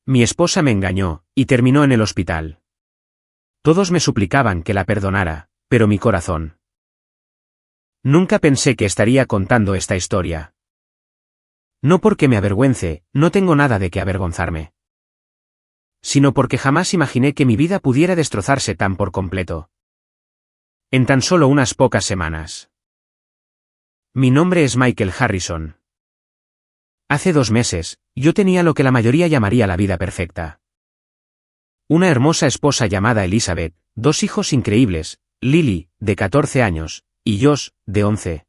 Mi esposa me engañó, y terminó en el hospital. Todos me suplicaban que la perdonara, pero mi corazón. Nunca pensé que estaría contando esta historia. No porque me avergüence, no tengo nada de qué avergonzarme. Sino porque jamás imaginé que mi vida pudiera destrozarse tan por completo. En tan solo unas pocas semanas. Mi nombre es Michael Harrison. Hace 2 meses, yo tenía lo que la mayoría llamaría la vida perfecta. Una hermosa esposa llamada Elizabeth, 2 hijos increíbles, Lily, de 14 años, y Josh, de 11.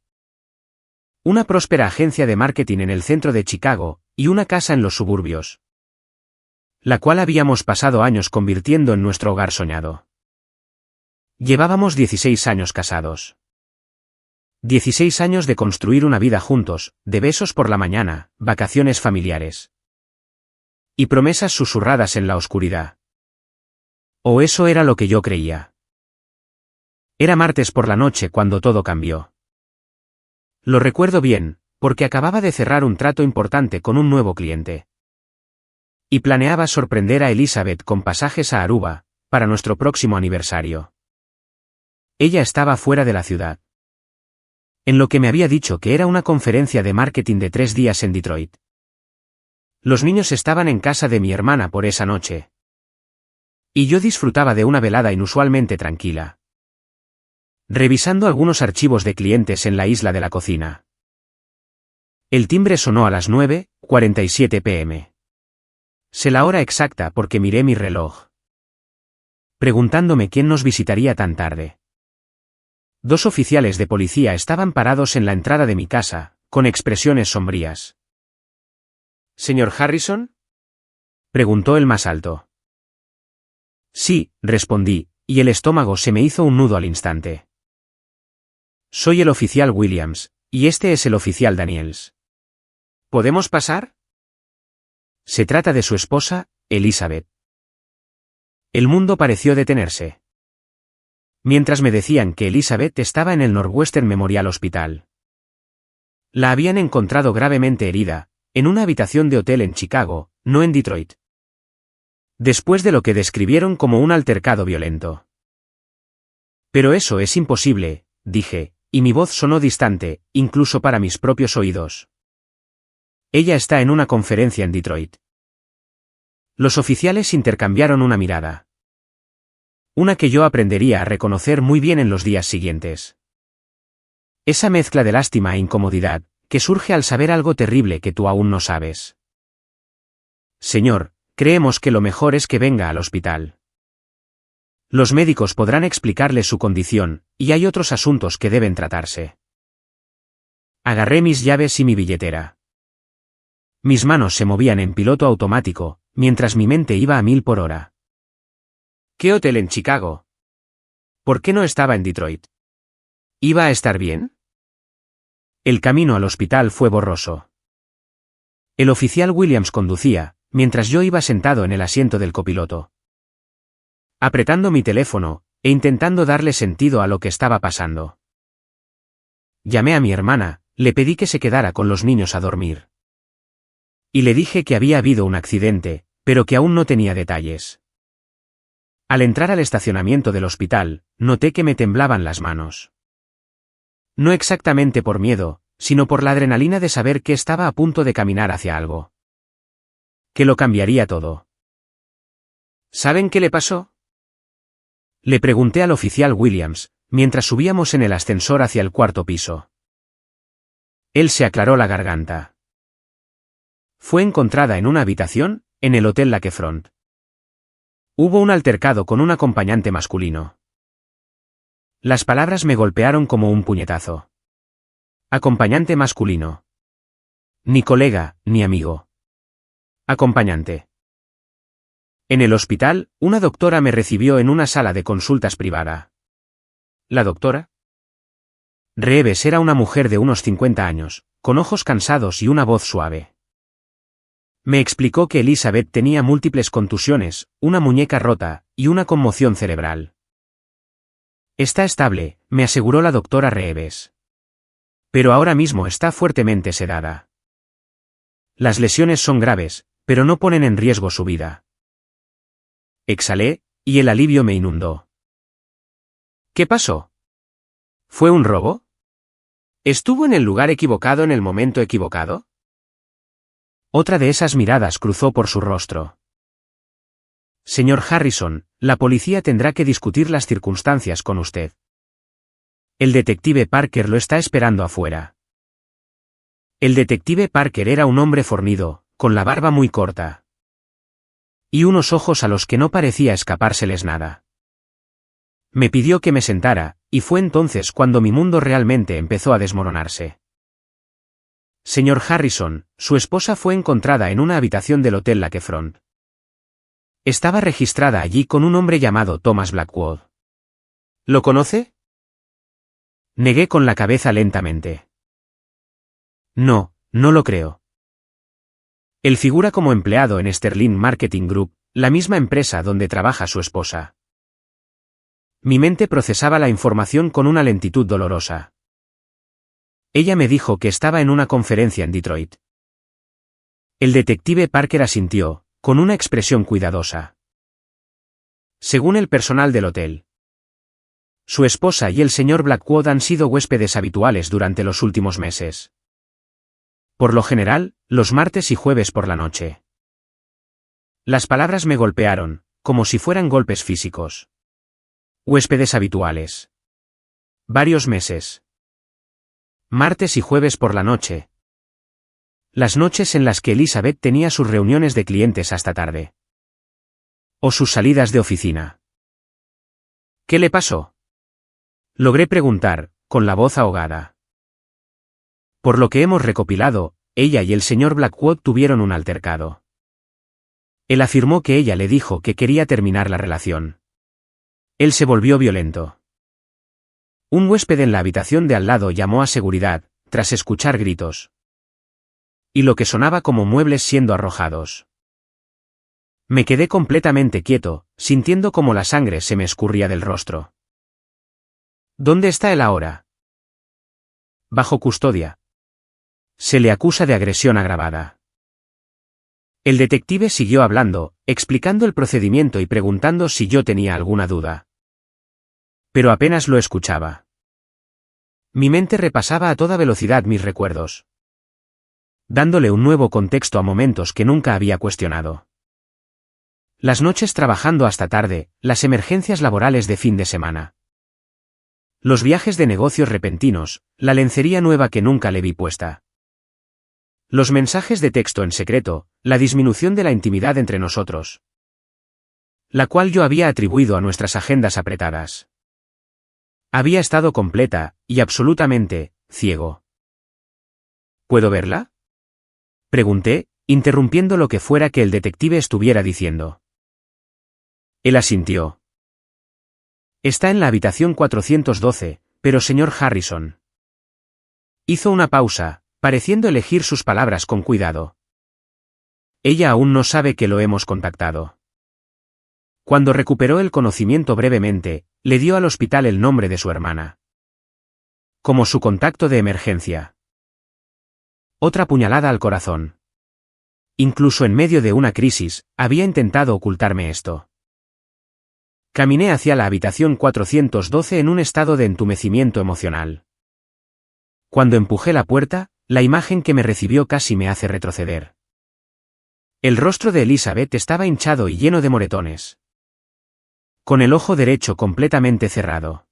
Una próspera agencia de marketing en el centro de Chicago, y una casa en los suburbios. La cual habíamos pasado años convirtiendo en nuestro hogar soñado. Llevábamos 16 años casados. 16 años de construir una vida juntos, de besos por la mañana, vacaciones familiares. Y promesas susurradas en la oscuridad. O eso era lo que yo creía. Era martes por la noche cuando todo cambió. Lo recuerdo bien, porque acababa de cerrar un trato importante con un nuevo cliente. Y planeaba sorprender a Elizabeth con pasajes a Aruba, para nuestro próximo aniversario. Ella estaba fuera de la ciudad. En lo que me había dicho que era una conferencia de marketing de 3 días en Detroit. Los niños estaban en casa de mi hermana por esa noche. Y yo disfrutaba de una velada inusualmente tranquila. Revisando algunos archivos de clientes en la isla de la cocina. El timbre sonó a las 9:47 p.m. Sé la hora exacta porque miré mi reloj. Preguntándome quién nos visitaría tan tarde. 2 oficiales de policía estaban parados en la entrada de mi casa, con expresiones sombrías. ¿Señor Harrison? Preguntó el más alto. Sí, respondí, y el estómago se me hizo un nudo al instante. Soy el oficial Williams, y este es el oficial Daniels. ¿Podemos pasar? Se trata de su esposa, Elizabeth. El mundo pareció detenerse. Mientras me decían que Elizabeth estaba en el Northwestern Memorial Hospital. La habían encontrado gravemente herida, en una habitación de hotel en Chicago, no en Detroit. Después de lo que describieron como un altercado violento. Pero eso es imposible, dije, y mi voz sonó distante, incluso para mis propios oídos. Ella está en una conferencia en Detroit. Los oficiales intercambiaron una mirada. Una que yo aprendería a reconocer muy bien en los días siguientes. Esa mezcla de lástima e incomodidad, que surge al saber algo terrible que tú aún no sabes. Señor, creemos que lo mejor es que venga al hospital. Los médicos podrán explicarle su condición, y hay otros asuntos que deben tratarse. Agarré mis llaves y mi billetera. Mis manos se movían en piloto automático, mientras mi mente iba a 1000 por hora. ¿Qué hotel en Chicago? ¿Por qué no estaba en Detroit? ¿Iba a estar bien? El camino al hospital fue borroso. El oficial Williams conducía, mientras yo iba sentado en el asiento del copiloto. Apretando mi teléfono, e intentando darle sentido a lo que estaba pasando. Llamé a mi hermana, le pedí que se quedara con los niños a dormir. Y le dije que había habido un accidente, pero que aún no tenía detalles. Al entrar al estacionamiento del hospital, noté que me temblaban las manos. No exactamente por miedo, sino por la adrenalina de saber que estaba a punto de caminar hacia algo. Que lo cambiaría todo. ¿Saben qué le pasó? Le pregunté al oficial Williams, mientras subíamos en el ascensor hacia el 4º piso. Él se aclaró la garganta. Fue encontrada en una habitación, en el Hotel Lakefront. Hubo un altercado con un acompañante masculino. Las palabras me golpearon como un puñetazo. Acompañante masculino. Ni colega, ni amigo. Acompañante. En el hospital, una doctora me recibió en una sala de consultas privada. ¿La doctora? Reeves era una mujer de unos 50 años, con ojos cansados y una voz suave. Me explicó que Elizabeth tenía múltiples contusiones, una muñeca rota, y una conmoción cerebral. Está estable, me aseguró la doctora Reeves. Pero ahora mismo está fuertemente sedada. Las lesiones son graves, pero no ponen en riesgo su vida. Exhalé, y el alivio me inundó. ¿Qué pasó? ¿Fue un robo? ¿Estuvo en el lugar equivocado en el momento equivocado? Otra de esas miradas cruzó por su rostro. Señor Harrison, la policía tendrá que discutir las circunstancias con usted. El detective Parker lo está esperando afuera. El detective Parker era un hombre fornido, con la barba muy corta. Y unos ojos a los que no parecía escapárseles nada. Me pidió que me sentara, y fue entonces cuando mi mundo realmente empezó a desmoronarse. Señor Harrison, su esposa fue encontrada en una habitación del Hotel Lakefront. Estaba registrada allí con un hombre llamado Thomas Blackwood. ¿Lo conoce? Negué con la cabeza lentamente. No, no lo creo. Él figura como empleado en Sterling Marketing Group, la misma empresa donde trabaja su esposa. Mi mente procesaba la información con una lentitud dolorosa. Ella me dijo que estaba en una conferencia en Detroit. El detective Parker asintió, con una expresión cuidadosa. Según el personal del hotel, su esposa y el señor Blackwood han sido huéspedes habituales durante los últimos meses. Por lo general, los martes y jueves por la noche. Las palabras me golpearon, como si fueran golpes físicos. Huéspedes habituales. Varios meses. Martes y jueves por la noche. Las noches en las que Elizabeth tenía sus reuniones de clientes hasta tarde. O sus salidas de oficina. ¿Qué le pasó? Logré preguntar, con la voz ahogada. Por lo que hemos recopilado, ella y el señor Blackwood tuvieron un altercado. Él afirmó que ella le dijo que quería terminar la relación. Él se volvió violento. Un huésped en la habitación de al lado llamó a seguridad, tras escuchar gritos. Y lo que sonaba como muebles siendo arrojados. Me quedé completamente quieto, sintiendo como la sangre se me escurría del rostro. ¿Dónde está él ahora? Bajo custodia. Se le acusa de agresión agravada. El detective siguió hablando, explicando el procedimiento y preguntando si yo tenía alguna duda. Pero apenas lo escuchaba. Mi mente repasaba a toda velocidad mis recuerdos, dándole un nuevo contexto a momentos que nunca había cuestionado. Las noches trabajando hasta tarde, las emergencias laborales de fin de semana. Los viajes de negocios repentinos, la lencería nueva que nunca le vi puesta. Los mensajes de texto en secreto, la disminución de la intimidad entre nosotros. La cual yo había atribuido a nuestras agendas apretadas. Había estado completa, y absolutamente, ciego. ¿Puedo verla? Pregunté, interrumpiendo lo que fuera que el detective estuviera diciendo. Él asintió. Está en la habitación 412, pero señor Harrison. Hizo una pausa, pareciendo elegir sus palabras con cuidado. Ella aún no sabe que lo hemos contactado. Cuando recuperó el conocimiento brevemente, le dio al hospital el nombre de su hermana. Como su contacto de emergencia. Otra puñalada al corazón. Incluso en medio de una crisis, había intentado ocultarme esto. Caminé hacia la habitación 412 en un estado de entumecimiento emocional. Cuando empujé la puerta, la imagen que me recibió casi me hace retroceder. El rostro de Elizabeth estaba hinchado y lleno de moretones. Con el ojo derecho completamente cerrado.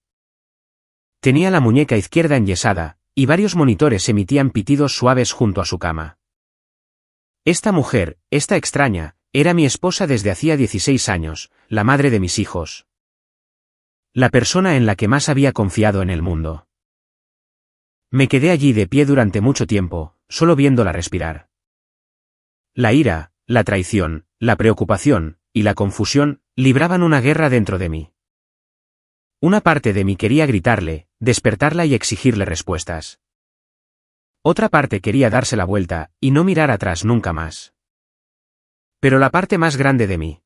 Tenía la muñeca izquierda enyesada, y varios monitores emitían pitidos suaves junto a su cama. Esta mujer, esta extraña, era mi esposa desde hacía 16 años, la madre de mis hijos. La persona en la que más había confiado en el mundo. Me quedé allí de pie durante mucho tiempo, solo viéndola respirar. La ira, la traición, la preocupación, y la confusión, libraban una guerra dentro de mí. Una parte de mí quería gritarle, despertarla y exigirle respuestas. Otra parte quería darse la vuelta, y no mirar atrás nunca más. Pero la parte más grande de mí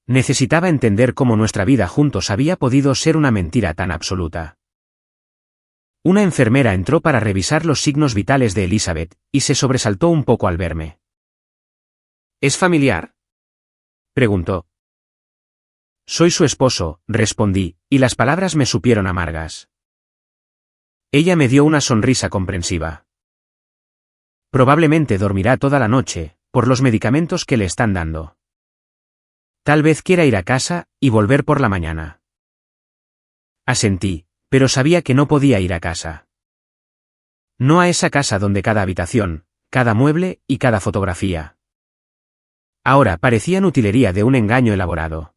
necesitaba entender cómo nuestra vida juntos había podido ser una mentira tan absoluta. Una enfermera entró para revisar los signos vitales de Elizabeth, y se sobresaltó un poco al verme. ¿Es familiar?, preguntó. Soy su esposo, respondí, y las palabras me supieron amargas. Ella me dio una sonrisa comprensiva. Probablemente dormirá toda la noche, por los medicamentos que le están dando. Tal vez quiera ir a casa, y volver por la mañana. Asentí, pero sabía que no podía ir a casa. No a esa casa donde cada habitación, cada mueble y cada fotografía. Ahora parecían utilería de un engaño elaborado.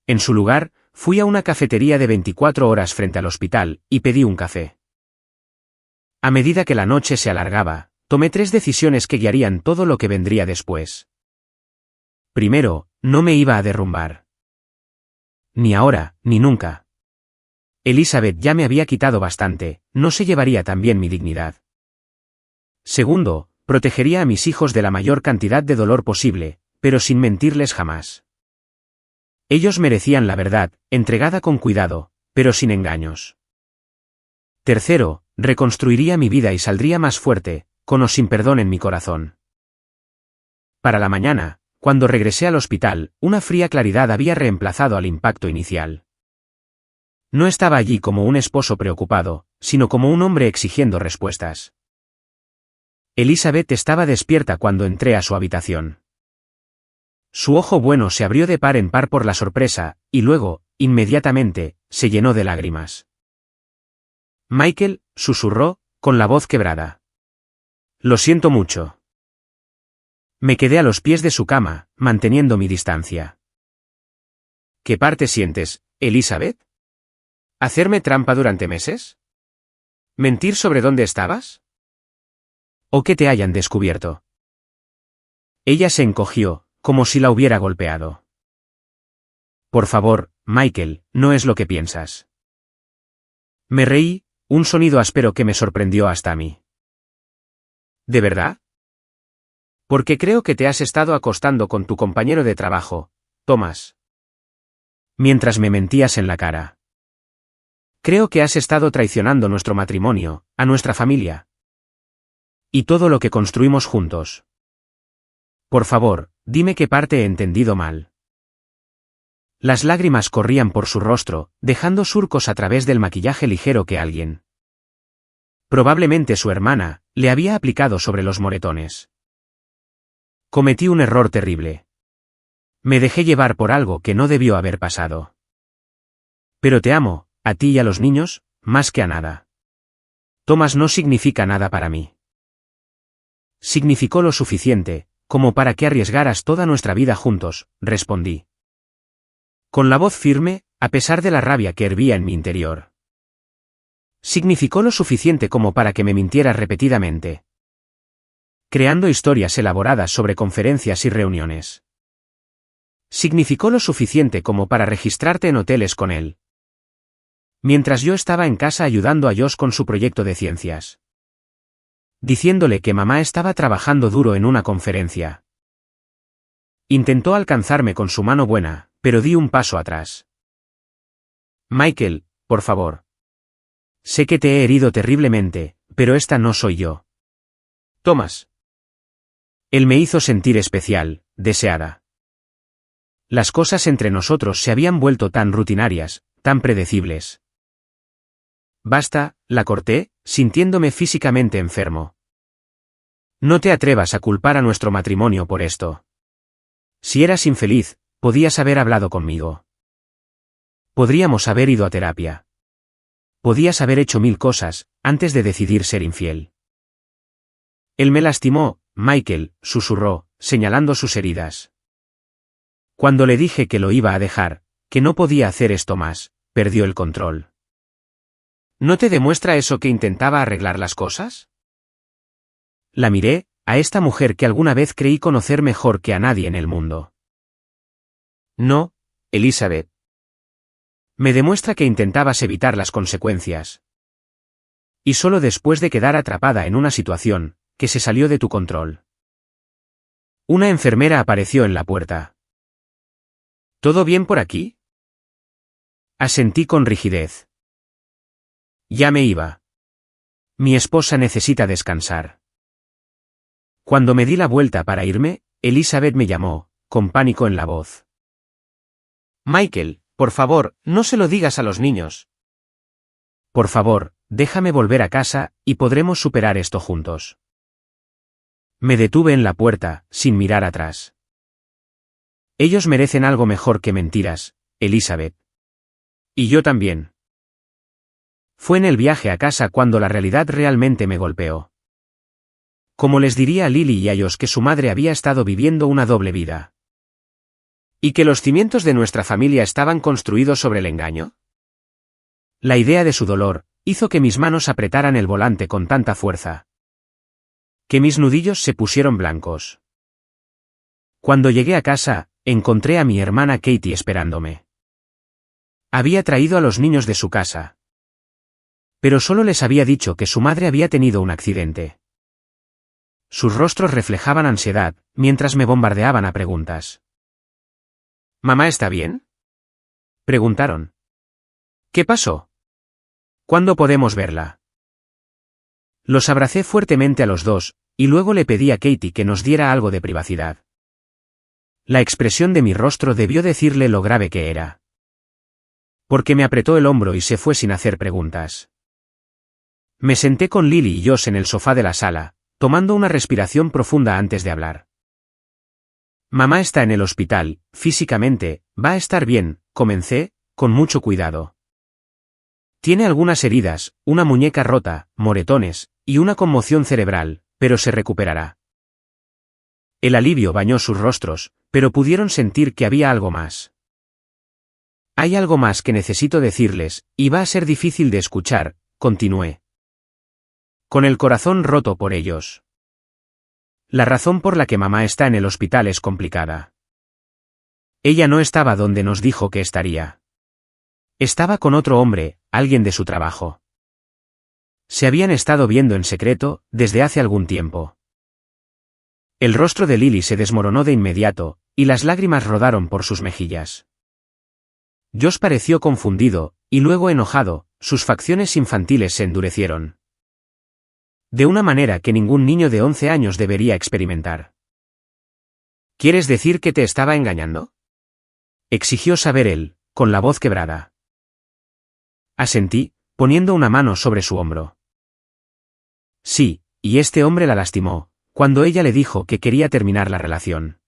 En su lugar, fui a una cafetería de 24 horas frente al hospital, y pedí un café. A medida que la noche se alargaba, tomé 3 decisiones que guiarían todo lo que vendría después. Primero, no me iba a derrumbar. Ni ahora, ni nunca. Elizabeth ya me había quitado bastante, no se llevaría también mi dignidad. Segundo, protegería a mis hijos de la mayor cantidad de dolor posible, pero sin mentirles jamás. Ellos merecían la verdad, entregada con cuidado, pero sin engaños. Tercero, reconstruiría mi vida y saldría más fuerte, con o sin perdón en mi corazón. Para la mañana, cuando regresé al hospital, una fría claridad había reemplazado al impacto inicial. No estaba allí como un esposo preocupado, sino como un hombre exigiendo respuestas. Elizabeth estaba despierta cuando entré a su habitación. Su ojo bueno se abrió de par en par por la sorpresa, y luego, inmediatamente, se llenó de lágrimas. Michael, susurró, con la voz quebrada. Lo siento mucho. Me quedé a los pies de su cama, manteniendo mi distancia. ¿Qué parte sientes, Elizabeth? ¿Hacerme trampa durante meses? ¿Mentir sobre dónde estabas? ¿O que te hayan descubierto? Ella se encogió, como si la hubiera golpeado. Por favor, Michael, no es lo que piensas. Me reí, un sonido áspero que me sorprendió hasta a mí. ¿De verdad? Porque creo que te has estado acostando con tu compañero de trabajo, Thomas. Mientras me mentías en la cara. Creo que has estado traicionando nuestro matrimonio, a nuestra familia. Y todo lo que construimos juntos. Por favor, dime qué parte he entendido mal. Las lágrimas corrían por su rostro, dejando surcos a través del maquillaje ligero que alguien, probablemente su hermana, le había aplicado sobre los moretones. Cometí un error terrible. Me dejé llevar por algo que no debió haber pasado. Pero te amo, a ti y a los niños, más que a nada. Thomas no significa nada para mí. Significó lo suficiente, como para que arriesgaras toda nuestra vida juntos, respondí. Con la voz firme, a pesar de la rabia que hervía en mi interior. Significó lo suficiente como para que me mintieras repetidamente. Creando historias elaboradas sobre conferencias y reuniones. Significó lo suficiente como para registrarte en hoteles con él. Mientras yo estaba en casa ayudando a Josh con su proyecto de ciencias. Diciéndole que mamá estaba trabajando duro en una conferencia. Intentó alcanzarme con su mano buena, pero di un paso atrás. Michael, por favor. Sé que te he herido terriblemente, pero esta no soy yo. Thomas. Él me hizo sentir especial, deseada. Las cosas entre nosotros se habían vuelto tan rutinarias, tan predecibles. Basta, la corté, sintiéndome físicamente enfermo. No te atrevas a culpar a nuestro matrimonio por esto. Si eras infeliz, podías haber hablado conmigo. Podríamos haber ido a terapia. Podías haber hecho 1000 cosas, antes de decidir ser infiel. Él me lastimó, Michael, susurró, señalando sus heridas. Cuando le dije que lo iba a dejar, que no podía hacer esto más, perdió el control. ¿No te demuestra eso que intentaba arreglar las cosas? La miré, a esta mujer que alguna vez creí conocer mejor que a nadie en el mundo. No, Elizabeth. Me demuestra que intentabas evitar las consecuencias. Y solo después de quedar atrapada en una situación, que se salió de tu control. Una enfermera apareció en la puerta. ¿Todo bien por aquí? Asentí con rigidez. Ya me iba. Mi esposa necesita descansar. Cuando me di la vuelta para irme, Elizabeth me llamó, con pánico en la voz. Michael, por favor, no se lo digas a los niños. Por favor, déjame volver a casa, y podremos superar esto juntos. Me detuve en la puerta, sin mirar atrás. Ellos merecen algo mejor que mentiras, Elizabeth. Y yo también. Fue en el viaje a casa cuando la realidad realmente me golpeó. ¿Cómo les diría a Lily y a ellos que su madre había estado viviendo una doble vida? ¿Y que los cimientos de nuestra familia estaban construidos sobre el engaño? La idea de su dolor hizo que mis manos apretaran el volante con tanta fuerza, que mis nudillos se pusieron blancos. Cuando llegué a casa, encontré a mi hermana Katie esperándome. Había traído a los niños de su casa. Pero solo les había dicho que su madre había tenido un accidente. Sus rostros reflejaban ansiedad, mientras me bombardeaban a preguntas. ¿Mamá está bien? Preguntaron. ¿Qué pasó? ¿Cuándo podemos verla? Los abracé fuertemente a los dos, y luego le pedí a Katie que nos diera algo de privacidad. La expresión de mi rostro debió decirle lo grave que era. Porque me apretó el hombro y se fue sin hacer preguntas. Me senté con Lily y Josh en el sofá de la sala, tomando una respiración profunda antes de hablar. Mamá está en el hospital, físicamente, va a estar bien, comencé, con mucho cuidado. Tiene algunas heridas, una muñeca rota, moretones, y una conmoción cerebral, pero se recuperará. El alivio bañó sus rostros, pero pudieron sentir que había algo más. Hay algo más que necesito decirles, y va a ser difícil de escuchar, continué. Con el corazón roto por ellos. La razón por la que mamá está en el hospital es complicada. Ella no estaba donde nos dijo que estaría. Estaba con otro hombre, alguien de su trabajo. Se habían estado viendo en secreto, desde hace algún tiempo. El rostro de Lily se desmoronó de inmediato, y las lágrimas rodaron por sus mejillas. Josh pareció confundido, y luego enojado, sus facciones infantiles se endurecieron. De una manera que ningún niño de 11 años debería experimentar. ¿Quieres decir que te estaba engañando? Exigió saber él, con la voz quebrada. Asentí, poniendo una mano sobre su hombro. Sí, y este hombre la lastimó, cuando ella le dijo que quería terminar la relación.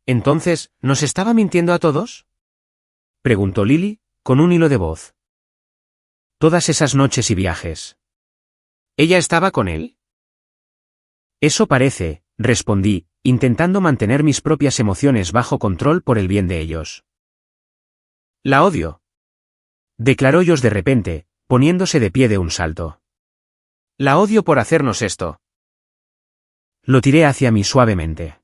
¿Entonces, nos estaba mintiendo a todos? Preguntó Lily, con un hilo de voz. Todas esas noches y viajes. ¿Ella estaba con él? Eso parece, respondí, intentando mantener mis propias emociones bajo control por el bien de ellos. La odio. Declaró Josh de repente, poniéndose de pie de un salto. La odio por hacernos esto. Lo tiré hacia mí suavemente.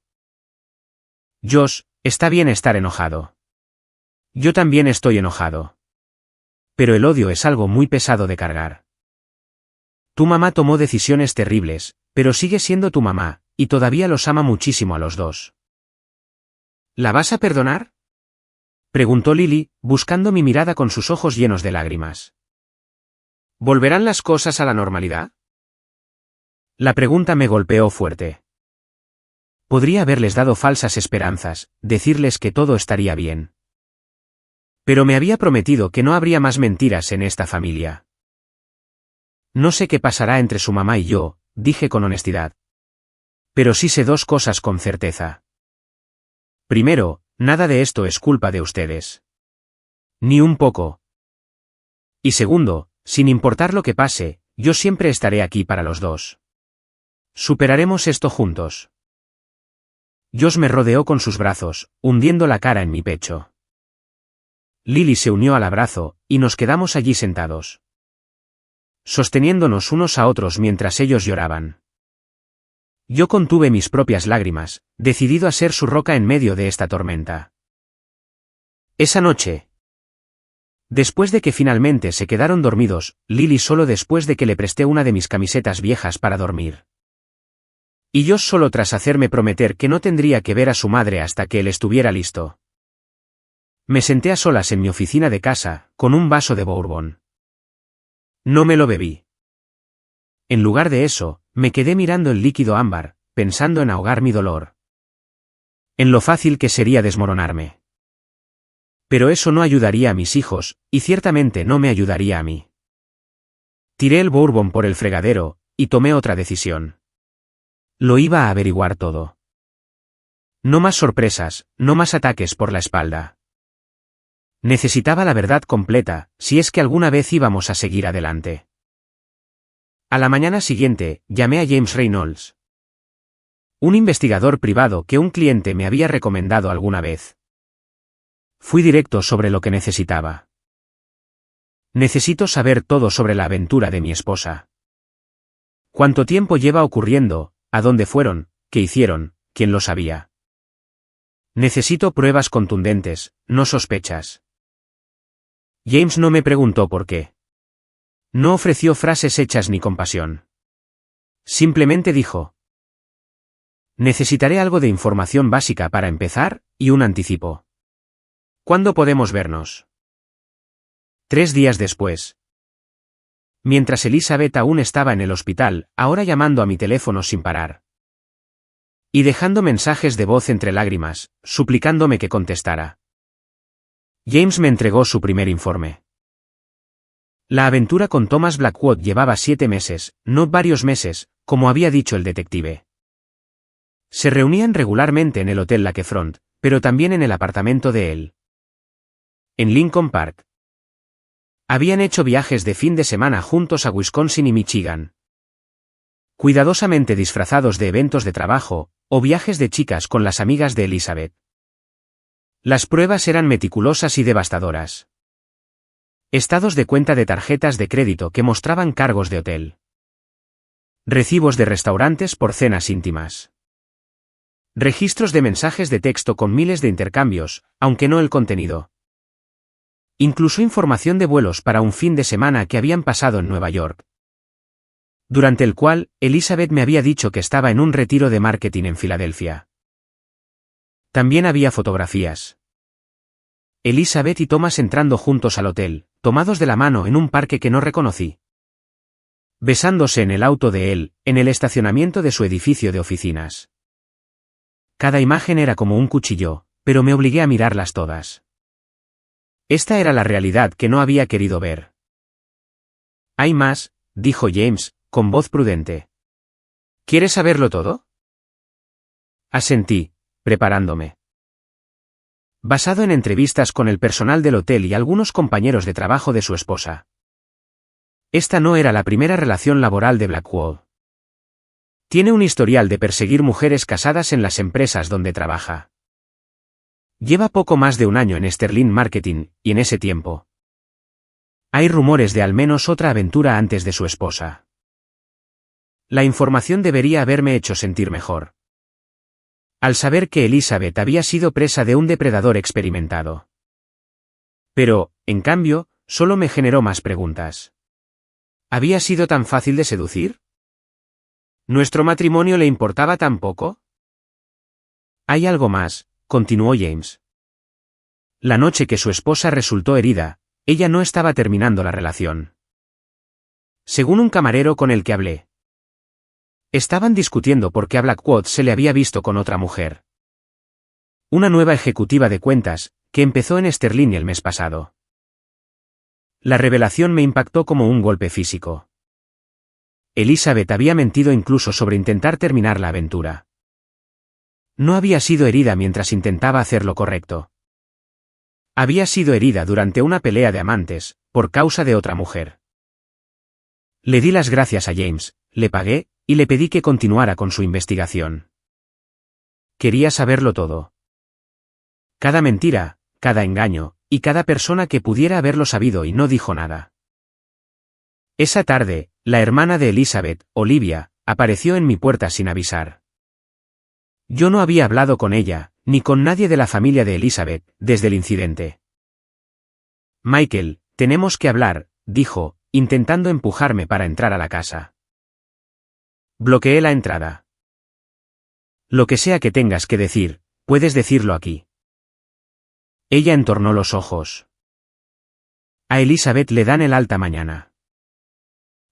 Josh, está bien estar enojado. Yo también estoy enojado. Pero el odio es algo muy pesado de cargar. Tu mamá tomó decisiones terribles, pero sigue siendo tu mamá, y todavía los ama muchísimo a los dos. ¿La vas a perdonar? Preguntó Lily, buscando mi mirada con sus ojos llenos de lágrimas. ¿Volverán las cosas a la normalidad? La pregunta me golpeó fuerte. Podría haberles dado falsas esperanzas, decirles que todo estaría bien. Pero me había prometido que no habría más mentiras en esta familia. No sé qué pasará entre su mamá y yo, dije con honestidad. Pero sí sé dos cosas con certeza. Primero, nada de esto es culpa de ustedes. Ni un poco. Y segundo, sin importar lo que pase, yo siempre estaré aquí para los dos. Superaremos esto juntos. Josh me rodeó con sus brazos, hundiendo la cara en mi pecho. Lily se unió al abrazo, y nos quedamos allí sentados, sosteniéndonos unos a otros mientras ellos lloraban. Yo contuve mis propias lágrimas, decidido a ser su roca en medio de esta tormenta. Esa noche, después de que finalmente se quedaron dormidos, Lily solo después de que le presté una de mis camisetas viejas para dormir. Y yo solo tras hacerme prometer que no tendría que ver a su madre hasta que él estuviera listo. Me senté a solas en mi oficina de casa, con un vaso de bourbon. No me lo bebí. En lugar de eso, me quedé mirando el líquido ámbar, pensando en ahogar mi dolor. en lo fácil que sería desmoronarme. Pero eso no ayudaría a mis hijos, y ciertamente no me ayudaría a mí. Tiré el bourbon por el fregadero, y tomé otra decisión. Lo iba a averiguar todo. No más sorpresas, no más ataques por la espalda. Necesitaba la verdad completa, si es que alguna vez íbamos a seguir adelante. A la mañana siguiente, llamé a James Reynolds, un investigador privado que un cliente me había recomendado alguna vez. Fui directo sobre lo que necesitaba. Necesito saber todo sobre la aventura de mi esposa. ¿Cuánto tiempo lleva ocurriendo? ¿A dónde fueron? ¿Qué hicieron? ¿Quién lo sabía? Necesito pruebas contundentes, no sospechas. James no me preguntó por qué. No ofreció frases hechas ni compasión. Simplemente dijo: necesitaré algo de información básica para empezar, y un anticipo. ¿Cuándo podemos vernos? 3 días después. Mientras Elizabeth aún estaba en el hospital, ahora llamando a mi teléfono sin parar. Y dejando mensajes de voz entre lágrimas, suplicándome que contestara. James me entregó su primer informe. La aventura con Thomas Blackwood llevaba 7 meses, no varios meses, como había dicho el detective. Se reunían regularmente en el Hotel Lakefront, pero también en el apartamento de él, en Lincoln Park. Habían hecho viajes de fin de semana juntos a Wisconsin y Michigan, cuidadosamente disfrazados de eventos de trabajo, o viajes de chicas con las amigas de Elizabeth. Las pruebas eran meticulosas y devastadoras. Estados de cuenta de tarjetas de crédito que mostraban cargos de hotel. Recibos de restaurantes por cenas íntimas. Registros de mensajes de texto con miles de intercambios, aunque no el contenido. Incluso información de vuelos para un fin de semana que habían pasado en Nueva York, durante el cual Elizabeth me había dicho que estaba en un retiro de marketing en Filadelfia. También había fotografías. Elizabeth y Thomas entrando juntos al hotel, tomados de la mano en un parque que no reconocí. Besándose en el auto de él, en el estacionamiento de su edificio de oficinas. Cada imagen era como un cuchillo, pero me obligué a mirarlas todas. Esta era la realidad que no había querido ver. Hay más, dijo James, con voz prudente. ¿Quieres saberlo todo? Asentí, preparándome. Basado en entrevistas con el personal del hotel y algunos compañeros de trabajo de su esposa. Esta no era la primera relación laboral de Blackwood. Tiene un historial de perseguir mujeres casadas en las empresas donde trabaja. Lleva poco más de un año en Sterling Marketing, y en ese tiempo hay rumores de al menos otra aventura antes de su esposa. La información debería haberme hecho sentir mejor. Al saber que Elizabeth había sido presa de un depredador experimentado. Pero, en cambio, solo me generó más preguntas. ¿Había sido tan fácil de seducir? ¿Nuestro matrimonio le importaba tan poco? Hay algo más, continuó James. La noche que su esposa resultó herida, ella no estaba terminando la relación. Según un camarero con el que hablé, estaban discutiendo por qué a Blackwood se le había visto con otra mujer. Una nueva ejecutiva de cuentas, que empezó en Sterling el mes pasado. La revelación me impactó como un golpe físico. Elizabeth había mentido incluso sobre intentar terminar la aventura. No había sido herida mientras intentaba hacer lo correcto. Había sido herida durante una pelea de amantes, por causa de otra mujer. Le di las gracias a James, le pagué, y le pedí que continuara con su investigación. Quería saberlo todo. Cada mentira, cada engaño, y cada persona que pudiera haberlo sabido y no dijo nada. Esa tarde, la hermana de Elizabeth, Olivia, apareció en mi puerta sin avisar. Yo no había hablado con ella, ni con nadie de la familia de Elizabeth, desde el incidente. Michael, tenemos que hablar, dijo, intentando empujarme para entrar a la casa. Bloqueé la entrada. Lo que sea que tengas que decir, puedes decirlo aquí. Ella entornó los ojos. A Elizabeth le dan el alta mañana.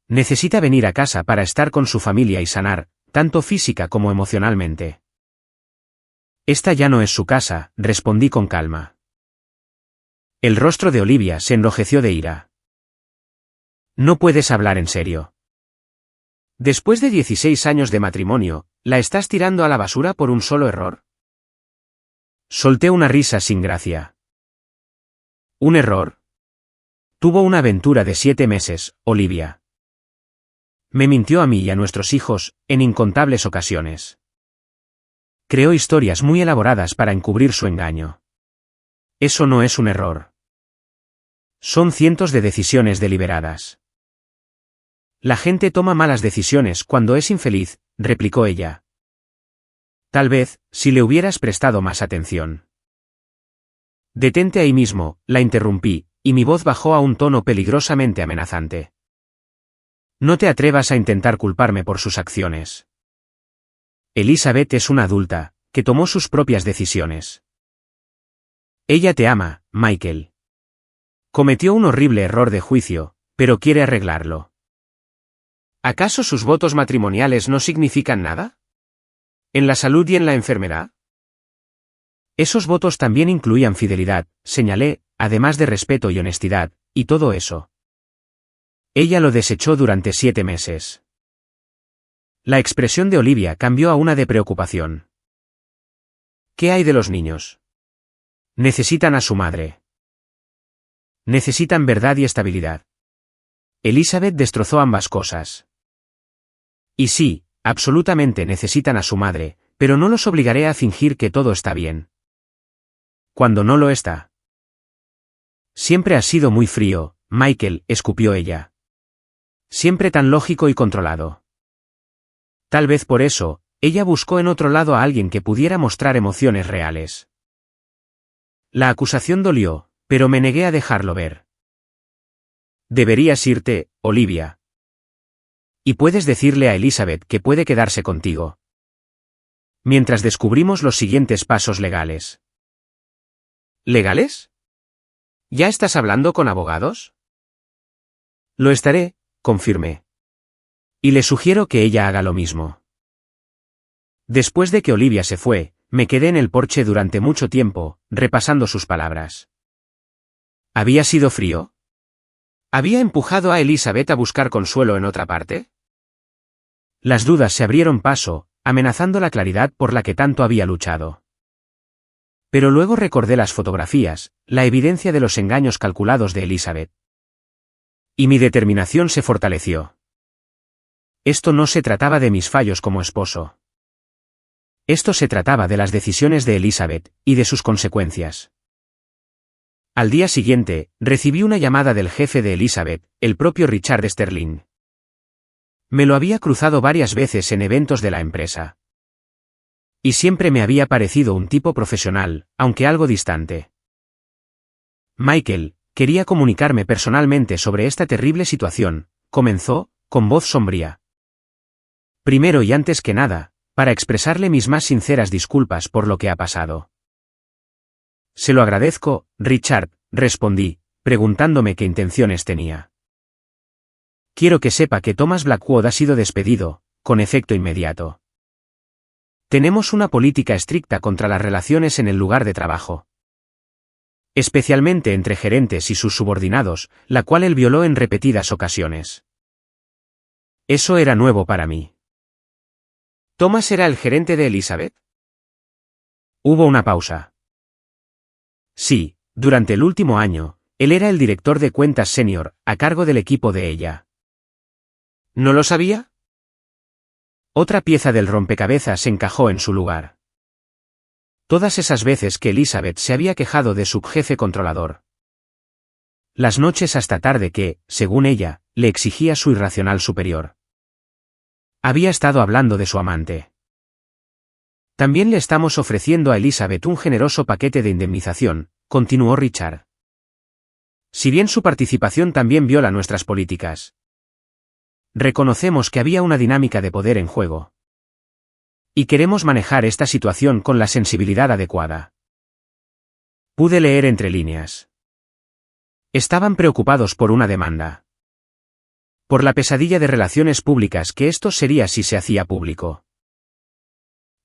Necesita venir a casa para estar con su familia y sanar, tanto física como emocionalmente. Esta ya no es su casa, respondí con calma. El rostro de Olivia se enrojeció de ira. No puedes hablar en serio. Después de 16 años de matrimonio, ¿la estás tirando a la basura por un solo error? Solté una risa sin gracia. ¿Un error? Tuvo una aventura de 7 meses, Olivia. Me mintió a mí y a nuestros hijos, en incontables ocasiones. Creó historias muy elaboradas para encubrir su engaño. Eso no es un error. Son cientos de decisiones deliberadas. La gente toma malas decisiones cuando es infeliz, replicó ella. Tal vez, si le hubieras prestado más atención. Detente ahí mismo, la interrumpí, y mi voz bajó a un tono peligrosamente amenazante. No te atrevas a intentar culparme por sus acciones. Elizabeth es una adulta, que tomó sus propias decisiones. Ella te ama, Michael. Cometió un horrible error de juicio, pero quiere arreglarlo. ¿Acaso sus votos matrimoniales no significan nada? ¿En la salud y en la enfermedad? Esos votos también incluían fidelidad, señalé, además de respeto y honestidad, y todo eso. Ella lo desechó durante 7 meses. La expresión de Olivia cambió a una de preocupación. ¿Qué hay de los niños? Necesitan a su madre. Necesitan verdad y estabilidad. Elizabeth destrozó ambas cosas. Y sí, absolutamente necesitan a su madre, pero no los obligaré a fingir que todo está bien. Cuando no lo está. Siempre has sido muy frío, Michael, escupió ella. Siempre tan lógico y controlado. Tal vez por eso, ella buscó en otro lado a alguien que pudiera mostrar emociones reales. La acusación dolió, pero me negué a dejarlo ver. Deberías irte, Olivia. Y puedes decirle a Elizabeth que puede quedarse contigo. Mientras descubrimos los siguientes pasos legales. ¿Legales? ¿Ya estás hablando con abogados? Lo estaré, confirmé. Y le sugiero que ella haga lo mismo. Después de que Olivia se fue, me quedé en el porche durante mucho tiempo, repasando sus palabras. ¿Había sido frío? ¿Había empujado a Elizabeth a buscar consuelo en otra parte? Las dudas se abrieron paso, amenazando la claridad por la que tanto había luchado. Pero luego recordé las fotografías, la evidencia de los engaños calculados de Elizabeth. Y mi determinación se fortaleció. Esto no se trataba de mis fallos como esposo. Esto se trataba de las decisiones de Elizabeth, y de sus consecuencias. Al día siguiente, recibí una llamada del jefe de Elizabeth, el propio Richard Sterling. Me lo había cruzado varias veces en eventos de la empresa. Y siempre me había parecido un tipo profesional, aunque algo distante. Michael, quería comunicarme personalmente sobre esta terrible situación, comenzó, con voz sombría. Primero y antes que nada, para expresarle mis más sinceras disculpas por lo que ha pasado. Se lo agradezco, Richard, respondí, preguntándome qué intenciones tenía. Quiero que sepa que Thomas Blackwood ha sido despedido, con efecto inmediato. Tenemos una política estricta contra las relaciones en el lugar de trabajo. Especialmente entre gerentes y sus subordinados, la cual él violó en repetidas ocasiones. Eso era nuevo para mí. ¿Thomas era el gerente de Elizabeth? Hubo una pausa. Sí, durante el último año, él era el director de cuentas senior, a cargo del equipo de ella. ¿No lo sabía? Otra pieza del rompecabezas se encajó en su lugar. Todas esas veces que Elizabeth se había quejado de su jefe controlador. Las noches hasta tarde que, según ella, le exigía su irracional superior. Había estado hablando de su amante. También le estamos ofreciendo a Elizabeth un generoso paquete de indemnización, continuó Richard. Si bien su participación también viola nuestras políticas. Reconocemos que había una dinámica de poder en juego. Y queremos manejar esta situación con la sensibilidad adecuada. Pude leer entre líneas. Estaban preocupados por una demanda. Por la pesadilla de relaciones públicas que esto sería si se hacía público.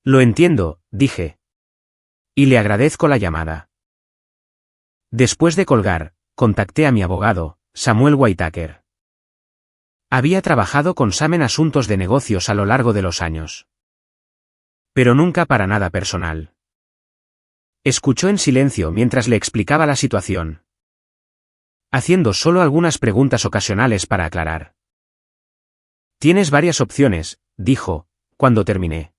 Lo entiendo, dije. Y le agradezco la llamada. Después de colgar, contacté a mi abogado, Samuel Whitaker. Había trabajado con Sam en asuntos de negocios a lo largo de los años. Pero nunca para nada personal. Escuchó en silencio mientras le explicaba la situación, haciendo solo algunas preguntas ocasionales para aclarar. Tienes varias opciones, dijo, cuando terminé.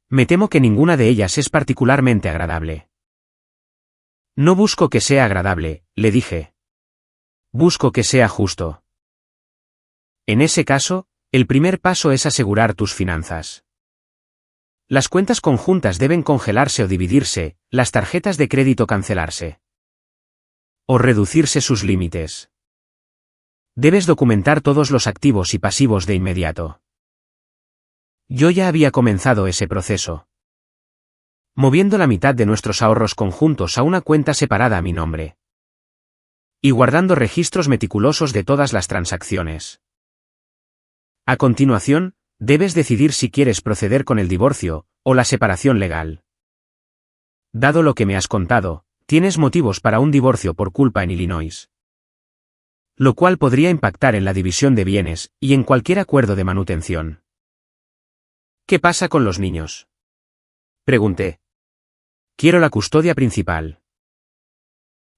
Me temo que ninguna de ellas es particularmente agradable. No busco que sea agradable, le dije. Busco que sea justo. En ese caso, el primer paso es asegurar tus finanzas. Las cuentas conjuntas deben congelarse o dividirse, las tarjetas de crédito cancelarse. O reducirse sus límites. Debes documentar todos los activos y pasivos de inmediato. Yo ya había comenzado ese proceso, moviendo la mitad de nuestros ahorros conjuntos a una cuenta separada a mi nombre. Y guardando registros meticulosos de todas las transacciones. A continuación, debes decidir si quieres proceder con el divorcio, o la separación legal. Dado lo que me has contado, tienes motivos para un divorcio por culpa en Illinois. Lo cual podría impactar en la división de bienes, y en cualquier acuerdo de manutención. ¿Qué pasa con los niños? Pregunté. Quiero la custodia principal.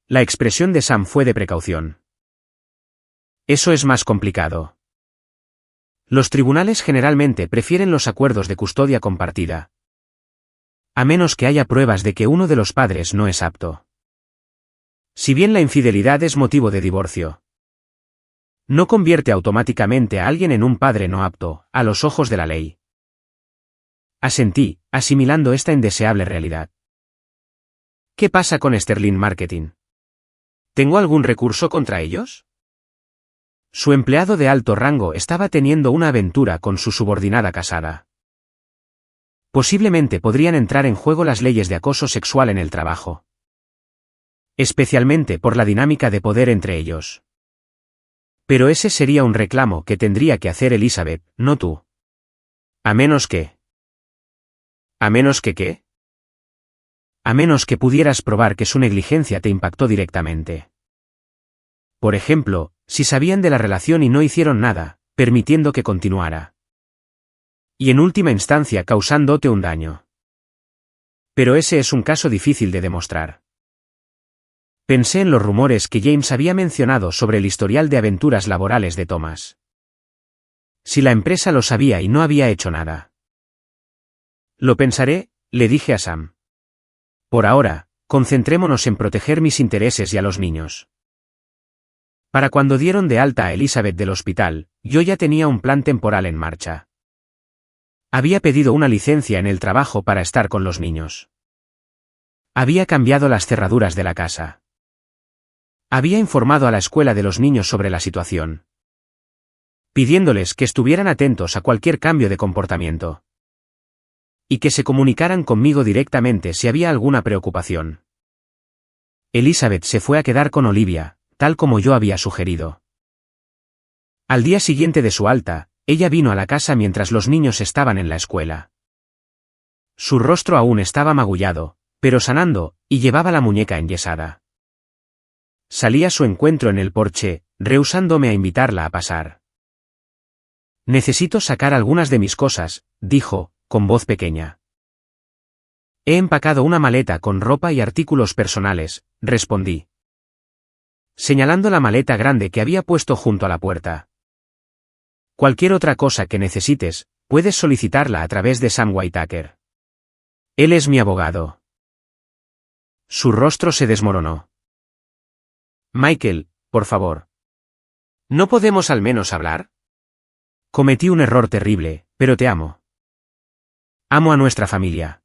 La expresión de Sam fue de precaución. Eso es más complicado. Los tribunales generalmente prefieren los acuerdos de custodia compartida. A menos que haya pruebas de que uno de los padres no es apto. Si bien la infidelidad es motivo de divorcio, no convierte automáticamente a alguien en un padre no apto, a los ojos de la ley. Asentí, asimilando esta indeseable realidad. ¿Qué pasa con Sterling Marketing? ¿Tengo algún recurso contra ellos? Su empleado de alto rango estaba teniendo una aventura con su subordinada casada. Posiblemente podrían entrar en juego las leyes de acoso sexual en el trabajo. Especialmente por la dinámica de poder entre ellos. Pero ese sería un reclamo que tendría que hacer Elizabeth, no tú. A menos que... ¿A menos que qué? A menos que pudieras probar que su negligencia te impactó directamente. Por ejemplo, si sabían de la relación y no hicieron nada, permitiendo que continuara. Y en última instancia causándote un daño. Pero ese es un caso difícil de demostrar. Pensé en los rumores que James había mencionado sobre el historial de aventuras laborales de Thomas. Si la empresa lo sabía y no había hecho nada. Lo pensaré, le dije a Sam. Por ahora, concentrémonos en proteger mis intereses y a los niños. Para cuando dieron de alta a Elizabeth del hospital, yo ya tenía un plan temporal en marcha. Había pedido una licencia en el trabajo para estar con los niños. Había cambiado las cerraduras de la casa. Había informado a la escuela de los niños sobre la situación, pidiéndoles que estuvieran atentos a cualquier cambio de comportamiento. Y que se comunicaran conmigo directamente si había alguna preocupación. Elizabeth se fue a quedar con Olivia, tal como yo había sugerido. Al día siguiente de su alta, ella vino a la casa mientras los niños estaban en la escuela. Su rostro aún estaba magullado, pero sanando, y llevaba la muñeca enyesada. Salí a su encuentro en el porche, rehusándome a invitarla a pasar. Necesito sacar algunas de mis cosas, dijo, con voz pequeña. He empacado una maleta con ropa y artículos personales, respondí, señalando la maleta grande que había puesto junto a la puerta. Cualquier otra cosa que necesites, puedes solicitarla a través de Sam Whitaker. Él es mi abogado. Su rostro se desmoronó. Michael, por favor. ¿No podemos al menos hablar? Cometí un error terrible, pero te amo. Amo a nuestra familia.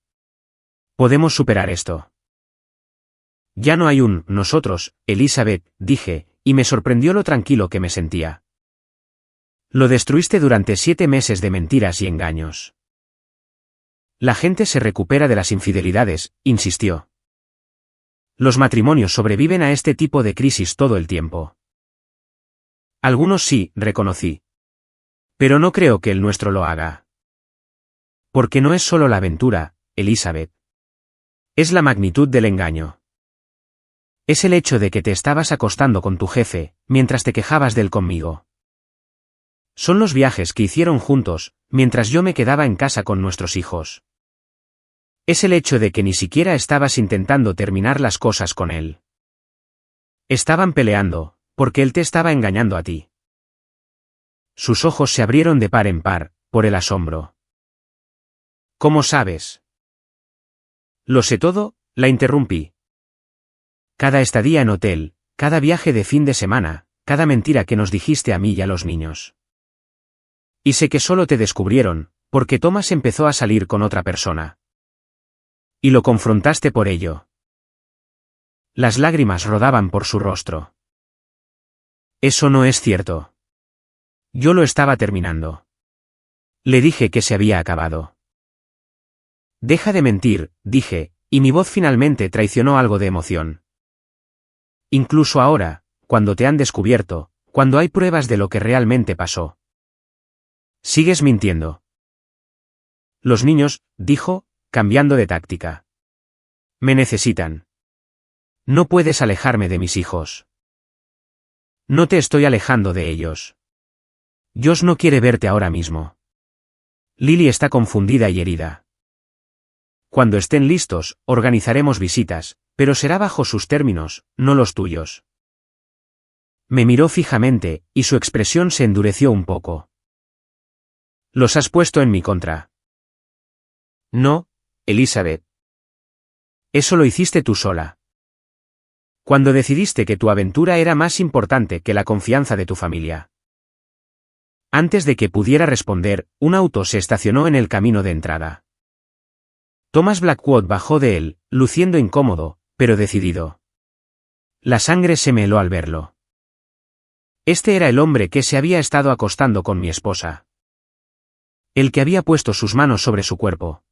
Podemos superar esto. Ya no hay un nosotros, Elizabeth, dije, y me sorprendió lo tranquilo que me sentía. Lo destruiste durante 7 meses de mentiras y engaños. La gente se recupera de las infidelidades, insistió. Los matrimonios sobreviven a este tipo de crisis todo el tiempo. Algunos sí, reconocí. Pero no creo que el nuestro lo haga. Porque no es solo la aventura, Elizabeth. Es la magnitud del engaño. Es el hecho de que te estabas acostando con tu jefe, mientras te quejabas de él conmigo. Son los viajes que hicieron juntos, mientras yo me quedaba en casa con nuestros hijos. Es el hecho de que ni siquiera estabas intentando terminar las cosas con él. Estaban peleando, porque él te estaba engañando a ti. Sus ojos se abrieron de par en par, por el asombro. ¿Cómo sabes? Lo sé todo, la interrumpí. Cada estadía en hotel, cada viaje de fin de semana, cada mentira que nos dijiste a mí y a los niños. Y sé que solo te descubrieron, porque Thomas empezó a salir con otra persona. Y lo confrontaste por ello. Las lágrimas rodaban por su rostro. Eso no es cierto. Yo lo estaba terminando. Le dije que se había acabado. Deja de mentir, dije, y mi voz finalmente traicionó algo de emoción. Incluso ahora, cuando te han descubierto, cuando hay pruebas de lo que realmente pasó. Sigues mintiendo. Los niños, dijo, cambiando de táctica. Me necesitan. No puedes alejarme de mis hijos. No te estoy alejando de ellos. Josh no quiere verte ahora mismo. Lily está confundida y herida. Cuando estén listos, organizaremos visitas, pero será bajo sus términos, no los tuyos. Me miró fijamente, y su expresión se endureció un poco. Los has puesto en mi contra. No, Elizabeth. Eso lo hiciste tú sola. Cuando decidiste que tu aventura era más importante que la confianza de tu familia. Antes de que pudiera responder, un auto se estacionó en el camino de entrada. Thomas Blackwood bajó de él, luciendo incómodo, pero decidido. La sangre se me heló al verlo. Este era el hombre que se había estado acostando con mi esposa. El que había puesto sus manos sobre su cuerpo.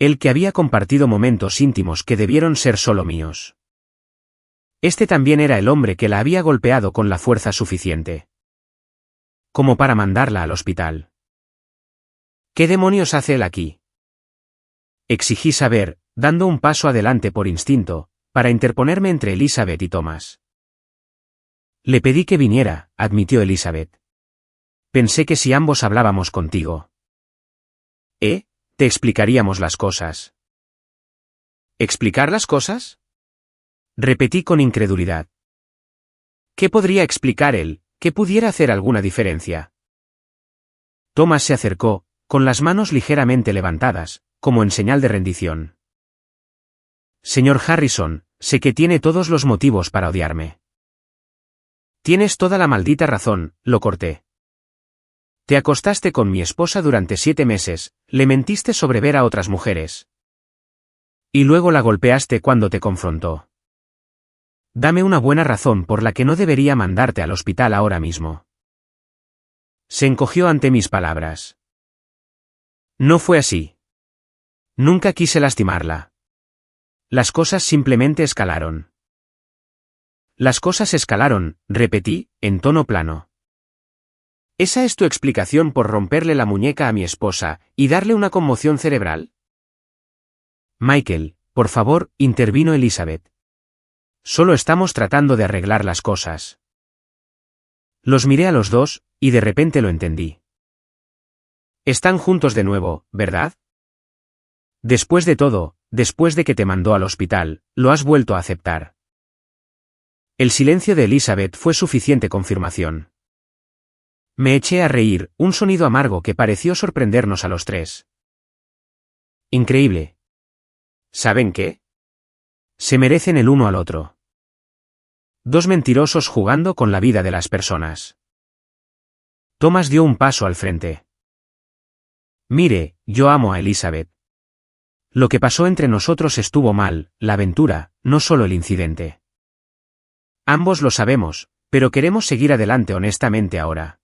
El que había compartido momentos íntimos que debieron ser solo míos. Este también era el hombre que la había golpeado con la fuerza suficiente. Como para mandarla al hospital. ¿Qué demonios hace él aquí? Exigí saber, dando un paso adelante por instinto, para interponerme entre Elizabeth y Thomas. Le pedí que viniera, admitió Elizabeth. Pensé que si ambos hablábamos contigo. Te explicaríamos las cosas. ¿Explicar las cosas? Repetí con incredulidad. ¿Qué podría explicar él, que pudiera hacer alguna diferencia? Thomas se acercó, con las manos ligeramente levantadas, como en señal de rendición. Señor Harrison, sé que tiene todos los motivos para odiarme. Tienes toda la maldita razón, lo corté. Te acostaste con mi esposa durante 7 meses, le mentiste sobre ver a otras mujeres. Y luego la golpeaste cuando te confrontó. Dame una buena razón por la que no debería mandarte al hospital ahora mismo. Se encogió ante mis palabras. No fue así. Nunca quise lastimarla. Las cosas simplemente escalaron. Las cosas escalaron, repetí, en tono plano. ¿Esa es tu explicación por romperle la muñeca a mi esposa y darle una conmoción cerebral? Michael, por favor, intervino Elizabeth. Solo estamos tratando de arreglar las cosas. Los miré a los dos, y de repente lo entendí. Están juntos de nuevo, ¿verdad? Después de todo, después de que te mandó al hospital, lo has vuelto a aceptar. El silencio de Elizabeth fue suficiente confirmación. Me eché a reír, un sonido amargo que pareció sorprendernos a los tres. Increíble. ¿Saben qué? Se merecen el uno al otro. Dos mentirosos jugando con la vida de las personas. Thomas dio un paso al frente. Mire, yo amo a Elizabeth. Lo que pasó entre nosotros estuvo mal, la aventura, no solo el incidente. Ambos lo sabemos, pero queremos seguir adelante honestamente ahora.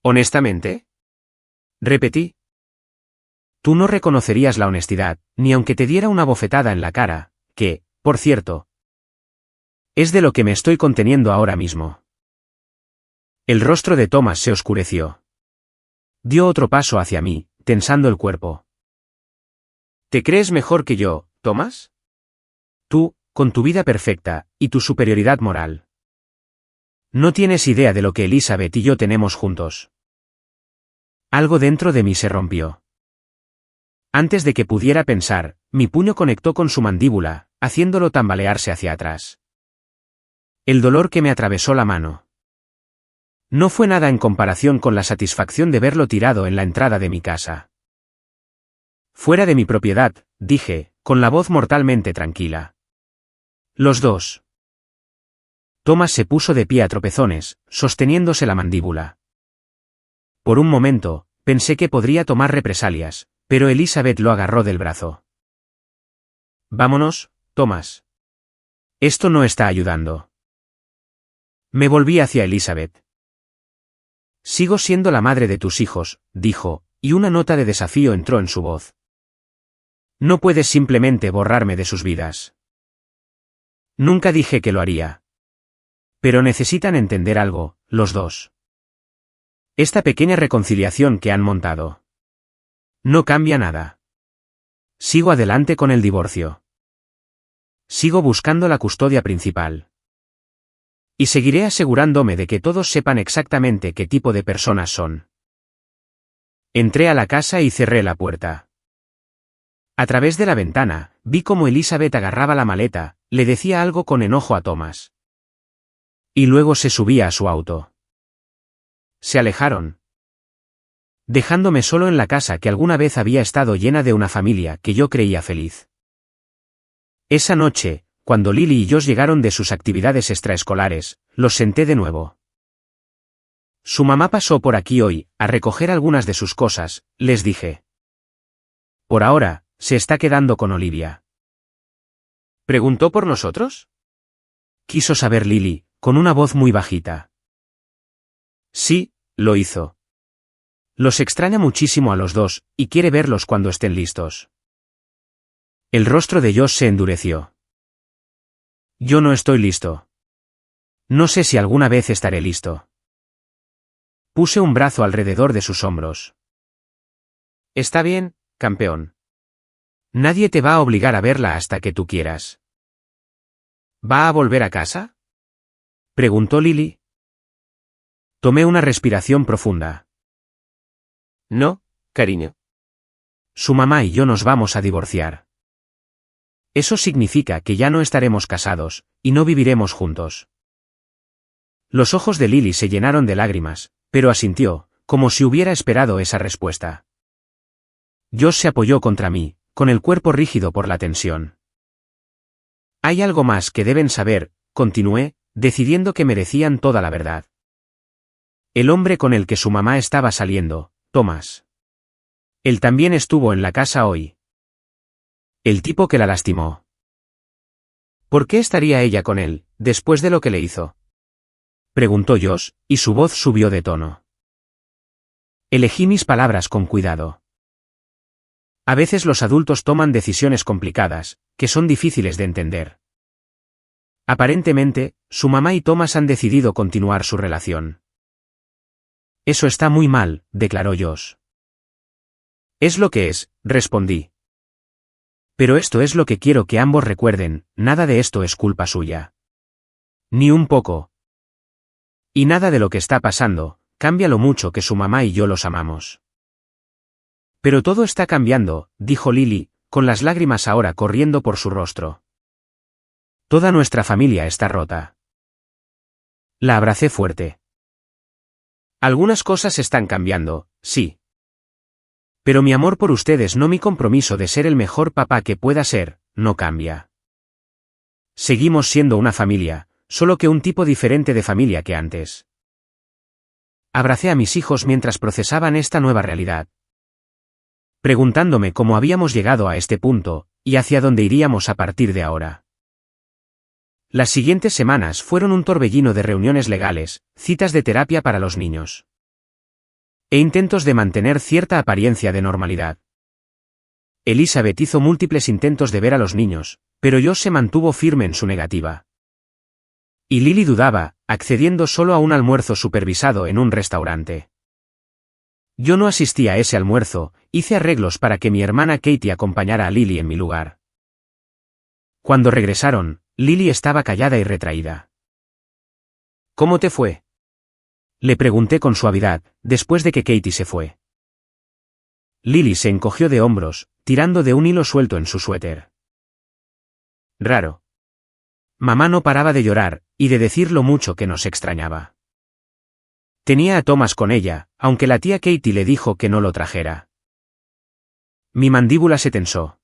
¿Honestamente? Repetí. Tú no reconocerías la honestidad, ni aunque te diera una bofetada en la cara, que, por cierto, es de lo que me estoy conteniendo ahora mismo. El rostro de Thomas se oscureció. Dio otro paso hacia mí, tensando el cuerpo. ¿Te crees mejor que yo, Thomas? Tú, con tu vida perfecta, y tu superioridad moral. No tienes idea de lo que Elizabeth y yo tenemos juntos. Algo dentro de mí se rompió. Antes de que pudiera pensar, mi puño conectó con su mandíbula, haciéndolo tambalearse hacia atrás. El dolor que me atravesó la mano. No fue nada en comparación con la satisfacción de verlo tirado en la entrada de mi casa. Fuera de mi propiedad, dije, con la voz mortalmente tranquila. Los dos. Thomas se puso de pie a tropezones, sosteniéndose la mandíbula. Por un momento, pensé que podría tomar represalias, pero Elizabeth lo agarró del brazo. Vámonos, Thomas. Esto no está ayudando. Me volví hacia Elizabeth. Sigo siendo la madre de tus hijos, dijo, y una nota de desafío entró en su voz. No puedes simplemente borrarme de sus vidas. Nunca dije que lo haría. Pero necesitan entender algo, los dos. Esta pequeña reconciliación que han montado. No cambia nada. Sigo adelante con el divorcio. Sigo buscando la custodia principal. Y seguiré asegurándome de que todos sepan exactamente qué tipo de personas son. Entré a la casa y cerré la puerta. A través de la ventana, vi cómo Elizabeth agarraba la maleta, le decía algo con enojo a Thomas. Y luego se subía a su auto. Se alejaron. Dejándome solo en la casa que alguna vez había estado llena de una familia que yo creía feliz. Esa noche, cuando Lily y Josh llegaron de sus actividades extraescolares, los senté de nuevo. Su mamá pasó por aquí hoy, a recoger algunas de sus cosas, les dije. Por ahora, se está quedando con Olivia. ¿Preguntó por nosotros? Quiso saber Lily, con una voz muy bajita. Sí, lo hizo. Los extraña muchísimo a los dos, y quiere verlos cuando estén listos. El rostro de Josh se endureció. Yo no estoy listo. No sé si alguna vez estaré listo. Puse un brazo alrededor de sus hombros. Está bien, campeón. Nadie te va a obligar a verla hasta que tú quieras. ¿Va a volver a casa? Preguntó Lily. Tomé una respiración profunda. No, cariño. Su mamá y yo nos vamos a divorciar. Eso significa que ya no estaremos casados, y no viviremos juntos. Los ojos de Lily se llenaron de lágrimas, pero asintió, como si hubiera esperado esa respuesta. Josh se apoyó contra mí, con el cuerpo rígido por la tensión. Hay algo más que deben saber, continué, decidiendo que merecían toda la verdad. El hombre con el que su mamá estaba saliendo, Thomas. Él también estuvo en la casa hoy. El tipo que la lastimó. ¿Por qué estaría ella con él, después de lo que le hizo? Preguntó Josh, y su voz subió de tono. Elegí mis palabras con cuidado. A veces los adultos toman decisiones complicadas, que son difíciles de entender. Aparentemente, su mamá y Thomas han decidido continuar su relación. Eso está muy mal, declaró Josh. Es lo que es, respondí. Pero esto es lo que quiero que ambos recuerden, nada de esto es culpa suya. Ni un poco. Y nada de lo que está pasando, cambia lo mucho que su mamá y yo los amamos. Pero todo está cambiando, dijo Lily, con las lágrimas ahora corriendo por su rostro. Toda nuestra familia está rota. La abracé fuerte. Algunas cosas están cambiando, sí. Pero mi amor por ustedes, no mi compromiso de ser el mejor papá que pueda ser, no cambia. Seguimos siendo una familia, solo que un tipo diferente de familia que antes. Abracé a mis hijos mientras procesaban esta nueva realidad. Preguntándome cómo habíamos llegado a este punto, y hacia dónde iríamos a partir de ahora. Las siguientes semanas fueron un torbellino de reuniones legales, citas de terapia para los niños. E intentos de mantener cierta apariencia de normalidad. Elizabeth hizo múltiples intentos de ver a los niños, pero Josh se mantuvo firme en su negativa. Y Lily dudaba, accediendo solo a un almuerzo supervisado en un restaurante. Yo no asistí a ese almuerzo, hice arreglos para que mi hermana Katie acompañara a Lily en mi lugar. Cuando regresaron, Lily estaba callada y retraída. ¿Cómo te fue?, le pregunté con suavidad, después de que Katie se fue. Lily se encogió de hombros, tirando de un hilo suelto en su suéter. Raro. Mamá no paraba de llorar, y de decir lo mucho que nos extrañaba. Tenía a Thomas con ella, aunque la tía Katie le dijo que no lo trajera. Mi mandíbula se tensó.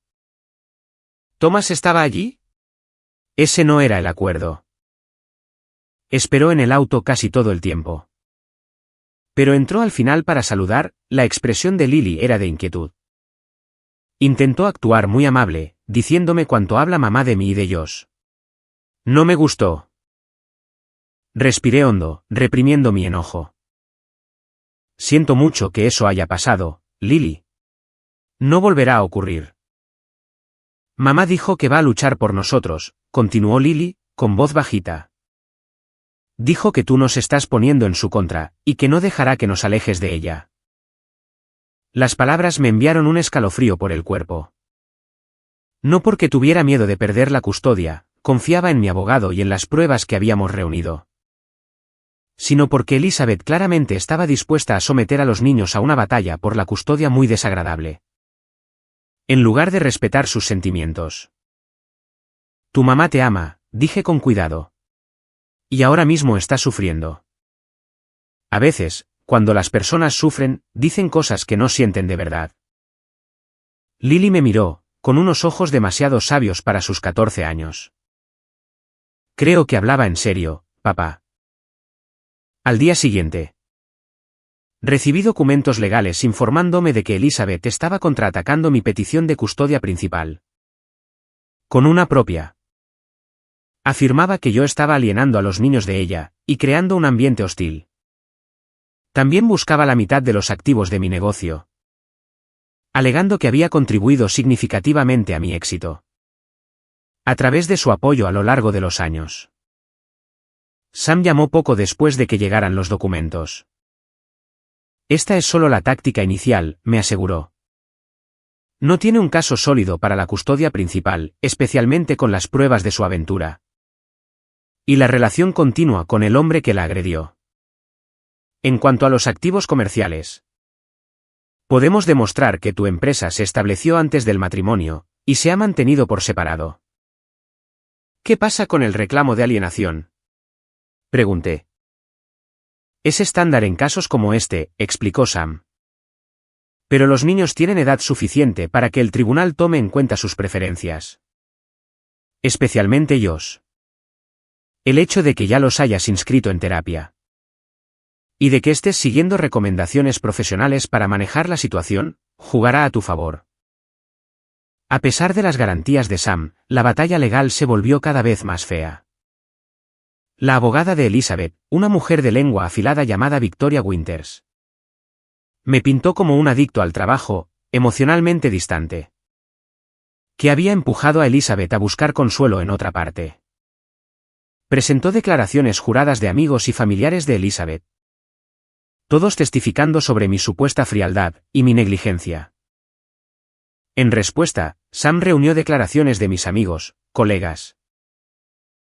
¿Thomas estaba allí? Ese no era el acuerdo. Esperó en el auto casi todo el tiempo. Pero entró al final para saludar, la expresión de Lily era de inquietud. Intentó actuar muy amable, diciéndome cuánto habla mamá de mí y de Josh. No me gustó. Respiré hondo, reprimiendo mi enojo. Siento mucho que eso haya pasado, Lily. No volverá a ocurrir. Mamá dijo que va a luchar por nosotros, continuó Lily, con voz bajita. Dijo que tú nos estás poniendo en su contra, y que no dejará que nos alejes de ella. Las palabras me enviaron un escalofrío por el cuerpo. No porque tuviera miedo de perder la custodia, confiaba en mi abogado y en las pruebas que habíamos reunido. Sino porque Elizabeth claramente estaba dispuesta a someter a los niños a una batalla por la custodia muy desagradable. En lugar de respetar sus sentimientos. Tu mamá te ama, dije con cuidado. Y ahora mismo está sufriendo. A veces, cuando las personas sufren, dicen cosas que no sienten de verdad. Lily me miró, con unos ojos demasiado sabios para sus 14 años. Creo que hablaba en serio, papá. Al día siguiente. Recibí documentos legales informándome de que Elizabeth estaba contraatacando mi petición de custodia principal. Con una propia. Afirmaba que yo estaba alienando a los niños de ella, y creando un ambiente hostil. También buscaba la mitad de los activos de mi negocio. Alegando que había contribuido significativamente a mi éxito. A través de su apoyo a lo largo de los años. Sam llamó poco después de que llegaran los documentos. Esta es solo la táctica inicial, me aseguró. No tiene un caso sólido para la custodia principal, especialmente con las pruebas de su aventura. Y la relación continua con el hombre que la agredió. En cuanto a los activos comerciales. Podemos demostrar que tu empresa se estableció antes del matrimonio, y se ha mantenido por separado. ¿Qué pasa con el reclamo de alienación?, pregunté. Es estándar en casos como este, explicó Sam. Pero los niños tienen edad suficiente para que el tribunal tome en cuenta sus preferencias. Especialmente Josh. El hecho de que ya los hayas inscrito en terapia. Y de que estés siguiendo recomendaciones profesionales para manejar la situación, jugará a tu favor. A pesar de las garantías de Sam, la batalla legal se volvió cada vez más fea. La abogada de Elizabeth, una mujer de lengua afilada llamada Victoria Winters. Me pintó como un adicto al trabajo, emocionalmente distante. Que había empujado a Elizabeth a buscar consuelo en otra parte. Presentó declaraciones juradas de amigos y familiares de Elizabeth. Todos testificando sobre mi supuesta frialdad y mi negligencia. En respuesta, Sam reunió declaraciones de mis amigos, colegas.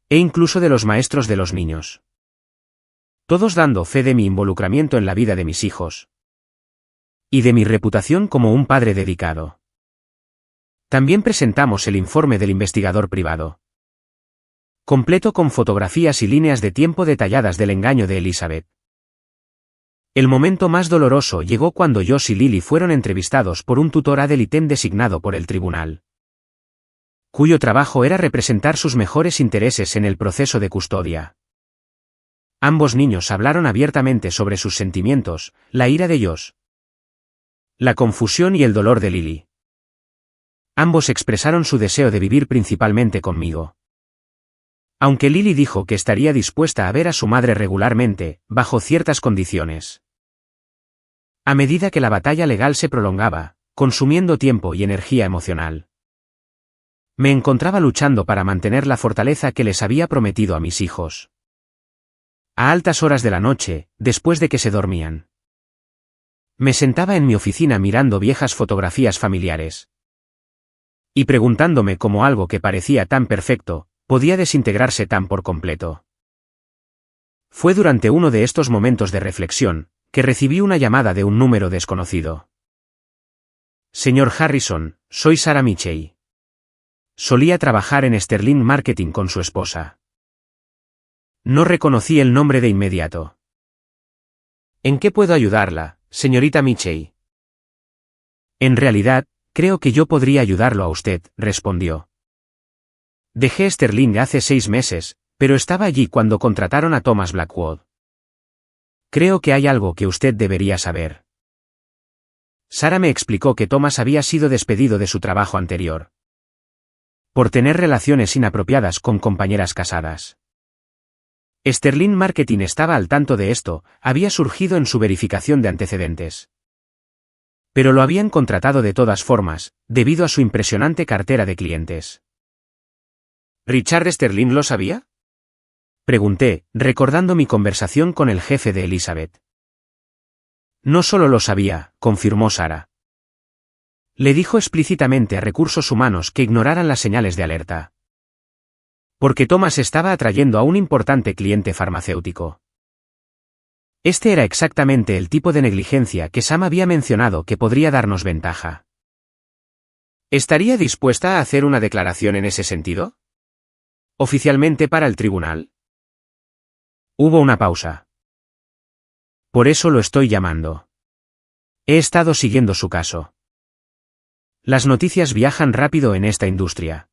E incluso de los maestros de los niños. Todos dando fe de mi involucramiento en la vida de mis hijos. Y de mi reputación como un padre dedicado. También presentamos el informe del investigador privado. Completo con fotografías y líneas de tiempo detalladas del engaño de Elizabeth. El momento más doloroso llegó cuando Josh y Lily fueron entrevistados por un tutor ad litem designado por el tribunal. Cuyo trabajo era representar sus mejores intereses en el proceso de custodia. Ambos niños hablaron abiertamente sobre sus sentimientos, la ira de Josh. La confusión y el dolor de Lily. Ambos expresaron su deseo de vivir principalmente conmigo. Aunque Lily dijo que estaría dispuesta a ver a su madre regularmente, bajo ciertas condiciones. A medida que la batalla legal se prolongaba, consumiendo tiempo y energía emocional. Me encontraba luchando para mantener la fortaleza que les había prometido a mis hijos. A altas horas de la noche, después de que se dormían. Me sentaba en mi oficina mirando viejas fotografías familiares. Y preguntándome cómo algo que parecía tan perfecto, podía desintegrarse tan por completo. Fue durante uno de estos momentos de reflexión, que recibí una llamada de un número desconocido. Señor Harrison, soy Sarah Michey. Solía trabajar en Sterling Marketing con su esposa. No reconocí el nombre de inmediato. ¿En qué puedo ayudarla, señorita Michey? En realidad, creo que yo podría ayudarlo a usted, respondió. Dejé Sterling hace 6 meses, pero estaba allí cuando contrataron a Thomas Blackwood. Creo que hay algo que usted debería saber. Sarah me explicó que Thomas había sido despedido de su trabajo anterior. Por tener relaciones inapropiadas con compañeras casadas. Sterling Marketing estaba al tanto de esto, había surgido en su verificación de antecedentes. Pero lo habían contratado de todas formas, debido a su impresionante cartera de clientes. ¿Richard Sterling lo sabía? Pregunté, recordando mi conversación con el jefe de Elizabeth. No solo lo sabía, confirmó Sarah. Le dijo explícitamente a Recursos Humanos que ignoraran las señales de alerta. Porque Thomas estaba atrayendo a un importante cliente farmacéutico. Este era exactamente el tipo de negligencia que Sam había mencionado que podría darnos ventaja. ¿Estaría dispuesta a hacer una declaración en ese sentido? ¿Oficialmente para el tribunal? Hubo una pausa. Por eso lo estoy llamando. He estado siguiendo su caso. Las noticias viajan rápido en esta industria.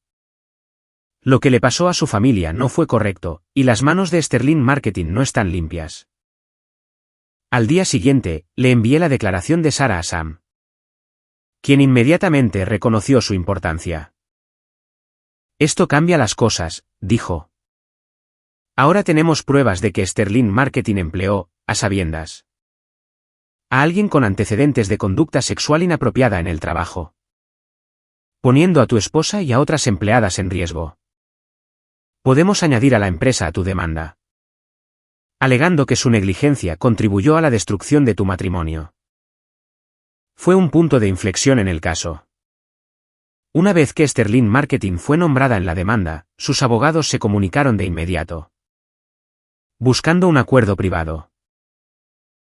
Lo que le pasó a su familia no fue correcto, y las manos de Sterling Marketing no están limpias. Al día siguiente, le envié la declaración de Sarah a Sam, quien inmediatamente reconoció su importancia. Esto cambia las cosas, dijo. Ahora tenemos pruebas de que Sterling Marketing empleó, a sabiendas, a alguien con antecedentes de conducta sexual inapropiada en el trabajo, poniendo a tu esposa y a otras empleadas en riesgo. Podemos añadir a la empresa a tu demanda, alegando que su negligencia contribuyó a la destrucción de tu matrimonio. Fue un punto de inflexión en el caso. Una vez que Sterling Marketing fue nombrada en la demanda, sus abogados se comunicaron de inmediato, buscando un acuerdo privado.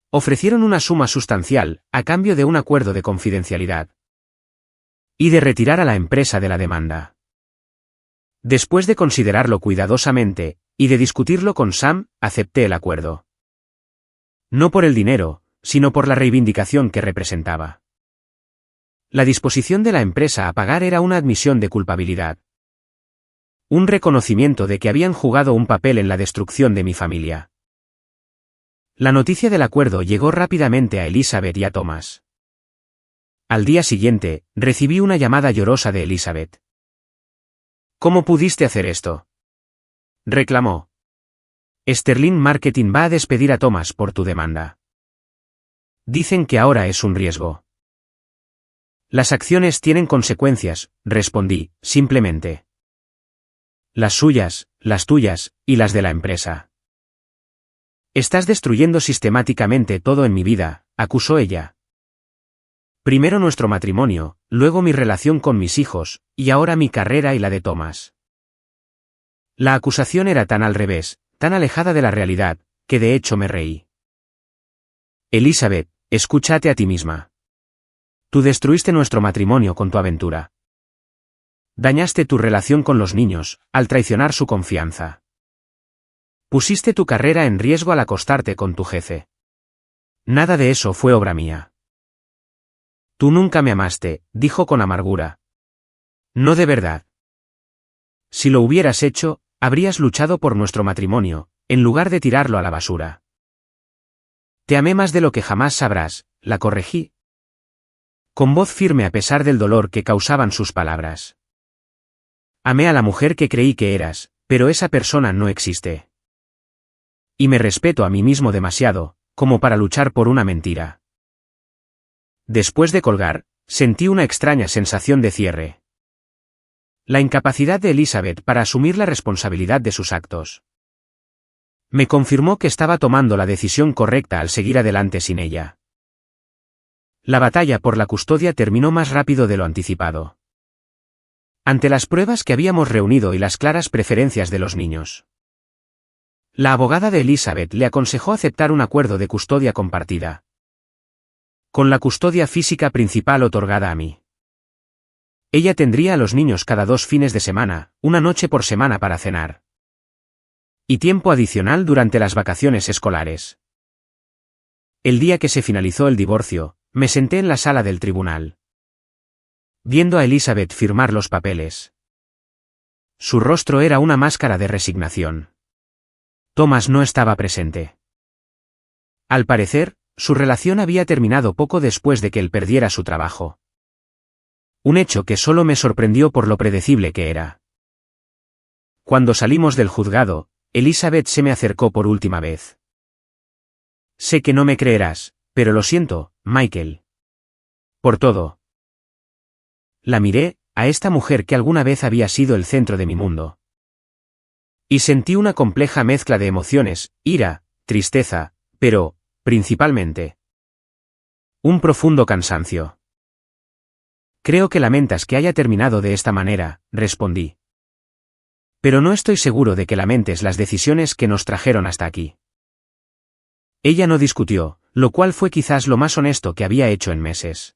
Ofrecieron una suma sustancial, a cambio de un acuerdo de confidencialidad, y de retirar a la empresa de la demanda. Después de considerarlo cuidadosamente, y de discutirlo con Sam, acepté el acuerdo. No por el dinero, sino por la reivindicación que representaba. La disposición de la empresa a pagar era una admisión de culpabilidad. Un reconocimiento de que habían jugado un papel en la destrucción de mi familia. La noticia del acuerdo llegó rápidamente a Elizabeth y a Thomas. Al día siguiente, recibí una llamada llorosa de Elizabeth. ¿Cómo pudiste hacer esto?, reclamó. Sterling Marketing va a despedir a Thomas por tu demanda. Dicen que ahora es un riesgo. Las acciones tienen consecuencias, respondí, simplemente. Las suyas, las tuyas, y las de la empresa. Estás destruyendo sistemáticamente todo en mi vida, acusó ella. Primero nuestro matrimonio, luego mi relación con mis hijos, y ahora mi carrera y la de Thomas. La acusación era tan al revés, tan alejada de la realidad, que de hecho me reí. Elizabeth, escúchate a ti misma. Tú destruiste nuestro matrimonio con tu aventura. Dañaste tu relación con los niños, al traicionar su confianza. Pusiste tu carrera en riesgo al acostarte con tu jefe. Nada de eso fue obra mía. Tú nunca me amaste, dijo con amargura. No de verdad. Si lo hubieras hecho, habrías luchado por nuestro matrimonio, en lugar de tirarlo a la basura. Te amé más de lo que jamás sabrás, la corregí. Con voz firme a pesar del dolor que causaban sus palabras. Amé a la mujer que creí que eras, pero esa persona no existe. Y me respeto a mí mismo demasiado, como para luchar por una mentira. Después de colgar, sentí una extraña sensación de cierre. La incapacidad de Elizabeth para asumir la responsabilidad de sus actos. Me confirmó que estaba tomando la decisión correcta al seguir adelante sin ella. La batalla por la custodia terminó más rápido de lo anticipado. Ante las pruebas que habíamos reunido y las claras preferencias de los niños, la abogada de Elizabeth le aconsejó aceptar un acuerdo de custodia compartida, con la custodia física principal otorgada a mí. Ella tendría a los niños cada 2 fines de semana, una noche por semana para cenar, y tiempo adicional durante las vacaciones escolares. El día que se finalizó el divorcio, me senté en la sala del tribunal, viendo a Elizabeth firmar los papeles. Su rostro era una máscara de resignación. Thomas no estaba presente. Al parecer, su relación había terminado poco después de que él perdiera su trabajo. Un hecho que solo me sorprendió por lo predecible que era. Cuando salimos del juzgado, Elizabeth se me acercó por última vez. Sé que no me creerás, pero lo siento, Michael. Por todo. La miré, a esta mujer que alguna vez había sido el centro de mi mundo. Y sentí una compleja mezcla de emociones, ira, tristeza, pero, principalmente, un profundo cansancio. Creo que lamentas que haya terminado de esta manera, respondí. Pero no estoy seguro de que lamentes las decisiones que nos trajeron hasta aquí. Ella no discutió, lo cual fue quizás lo más honesto que había hecho en meses.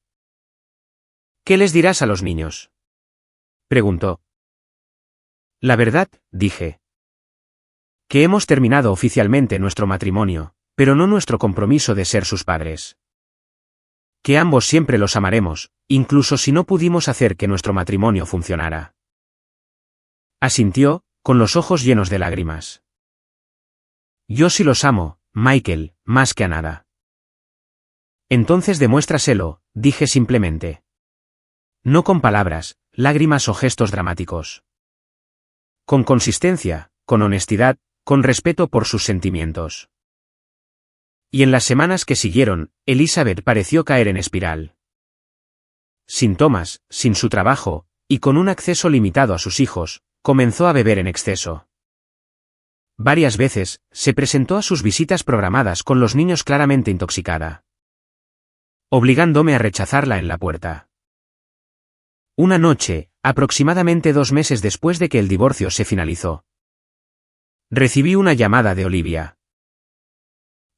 ¿Qué les dirás a los niños?, preguntó. La verdad, dije. Que hemos terminado oficialmente nuestro matrimonio, pero no nuestro compromiso de ser sus padres. Que ambos siempre los amaremos, incluso si no pudimos hacer que nuestro matrimonio funcionara. Asintió, con los ojos llenos de lágrimas. Yo sí los amo, Michael, más que a nada. Entonces demuéstraselo, dije simplemente. No con palabras, lágrimas o gestos dramáticos. Con consistencia, con honestidad, con respeto por sus sentimientos. Y en las semanas que siguieron, Elizabeth pareció caer en espiral. Sin Thomas, sin su trabajo, y con un acceso limitado a sus hijos, comenzó a beber en exceso. Varias veces, se presentó a sus visitas programadas con los niños claramente intoxicada, obligándome a rechazarla en la puerta. Una noche, aproximadamente 2 meses después de que el divorcio se finalizó, recibí una llamada de Olivia.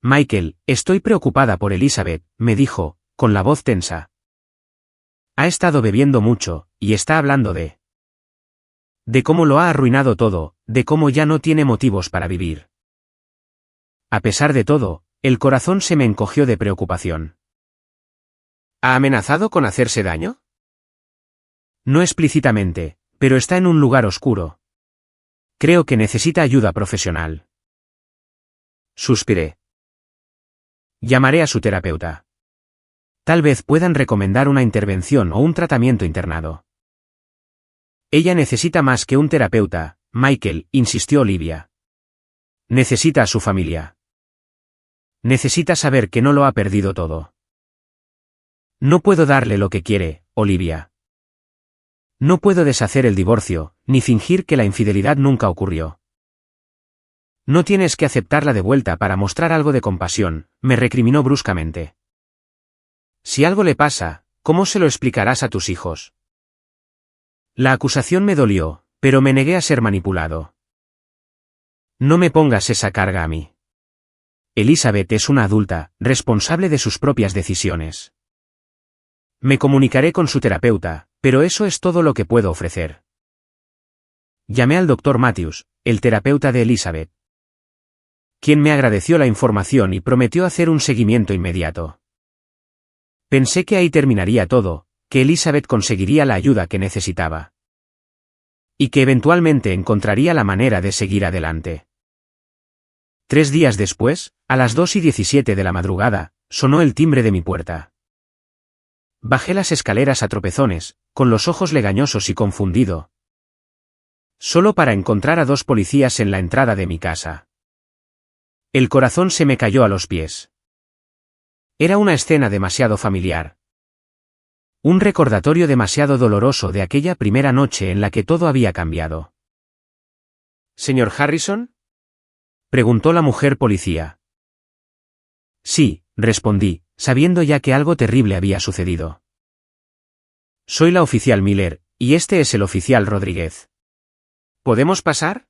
Michael, estoy preocupada por Elizabeth, me dijo, con la voz tensa. Ha estado bebiendo mucho, y está hablando de cómo lo ha arruinado todo, de cómo ya no tiene motivos para vivir. A pesar de todo, el corazón se me encogió de preocupación. ¿Ha amenazado con hacerse daño? No explícitamente, pero está en un lugar oscuro. Creo que necesita ayuda profesional. Suspiré. Llamaré a su terapeuta. Tal vez puedan recomendar una intervención o un tratamiento internado. Ella necesita más que un terapeuta, Michael, insistió Olivia. Necesita a su familia. Necesita saber que no lo ha perdido todo. No puedo darle lo que quiere, Olivia. No puedo deshacer el divorcio, ni fingir que la infidelidad nunca ocurrió. No tienes que aceptarla de vuelta para mostrar algo de compasión, me recriminó bruscamente. Si algo le pasa, ¿cómo se lo explicarás a tus hijos? La acusación me dolió, pero me negué a ser manipulado. No me pongas esa carga a mí. Elizabeth es una adulta, responsable de sus propias decisiones. Me comunicaré con su terapeuta, pero eso es todo lo que puedo ofrecer. Llamé al Dr. Matthews, el terapeuta de Elizabeth, quien me agradeció la información y prometió hacer un seguimiento inmediato. Pensé que ahí terminaría todo, que Elizabeth conseguiría la ayuda que necesitaba. Y que eventualmente encontraría la manera de seguir adelante. 3 días después, a las 2:17 de la madrugada, sonó el timbre de mi puerta. Bajé las escaleras a tropezones, con los ojos legañosos y confundido. Solo para encontrar a 2 policías en la entrada de mi casa. El corazón se me cayó a los pies. Era una escena demasiado familiar. Un recordatorio demasiado doloroso de aquella primera noche en la que todo había cambiado. ¿Señor Harrison?, preguntó la mujer policía. Sí, respondí, sabiendo ya que algo terrible había sucedido. Soy la oficial Miller, y este es el oficial Rodríguez. ¿Podemos pasar?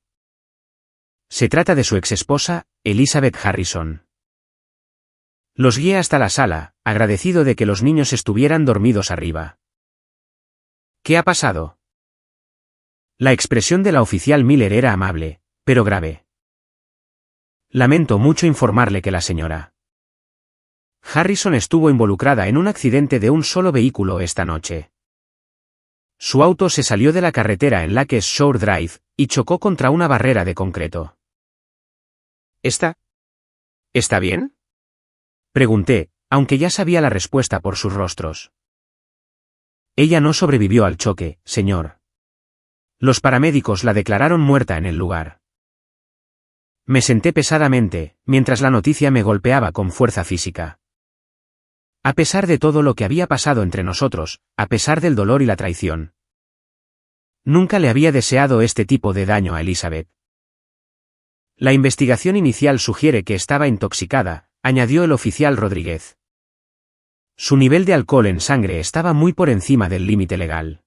Se trata de su exesposa, Elizabeth Harrison. Los guié hasta la sala, agradecido de que los niños estuvieran dormidos arriba. ¿Qué ha pasado? La expresión de la oficial Miller era amable, pero grave. Lamento mucho informarle que la señora Harrison estuvo involucrada en un accidente de un solo vehículo esta noche. Su auto se salió de la carretera en Lakes Shore Drive, y chocó contra una barrera de concreto. ¿Está bien? Pregunté, aunque ya sabía la respuesta por sus rostros. Ella no sobrevivió al choque, señor. Los paramédicos la declararon muerta en el lugar. Me senté pesadamente, mientras la noticia me golpeaba con fuerza física. A pesar de todo lo que había pasado entre nosotros, a pesar del dolor y la traición, nunca le había deseado este tipo de daño a Elizabeth. La investigación inicial sugiere que estaba intoxicada, añadió el oficial Rodríguez. Su nivel de alcohol en sangre estaba muy por encima del límite legal.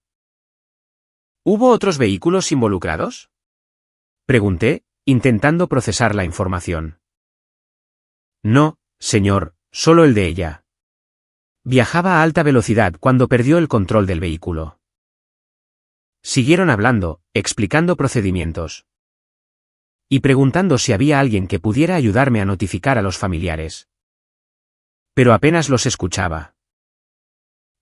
¿Hubo otros vehículos involucrados? Pregunté, intentando procesar la información. No, señor, solo el de ella. Viajaba a alta velocidad cuando perdió el control del vehículo. Siguieron hablando, explicando procedimientos. Y preguntando si había alguien que pudiera ayudarme a notificar a los familiares. Pero apenas los escuchaba.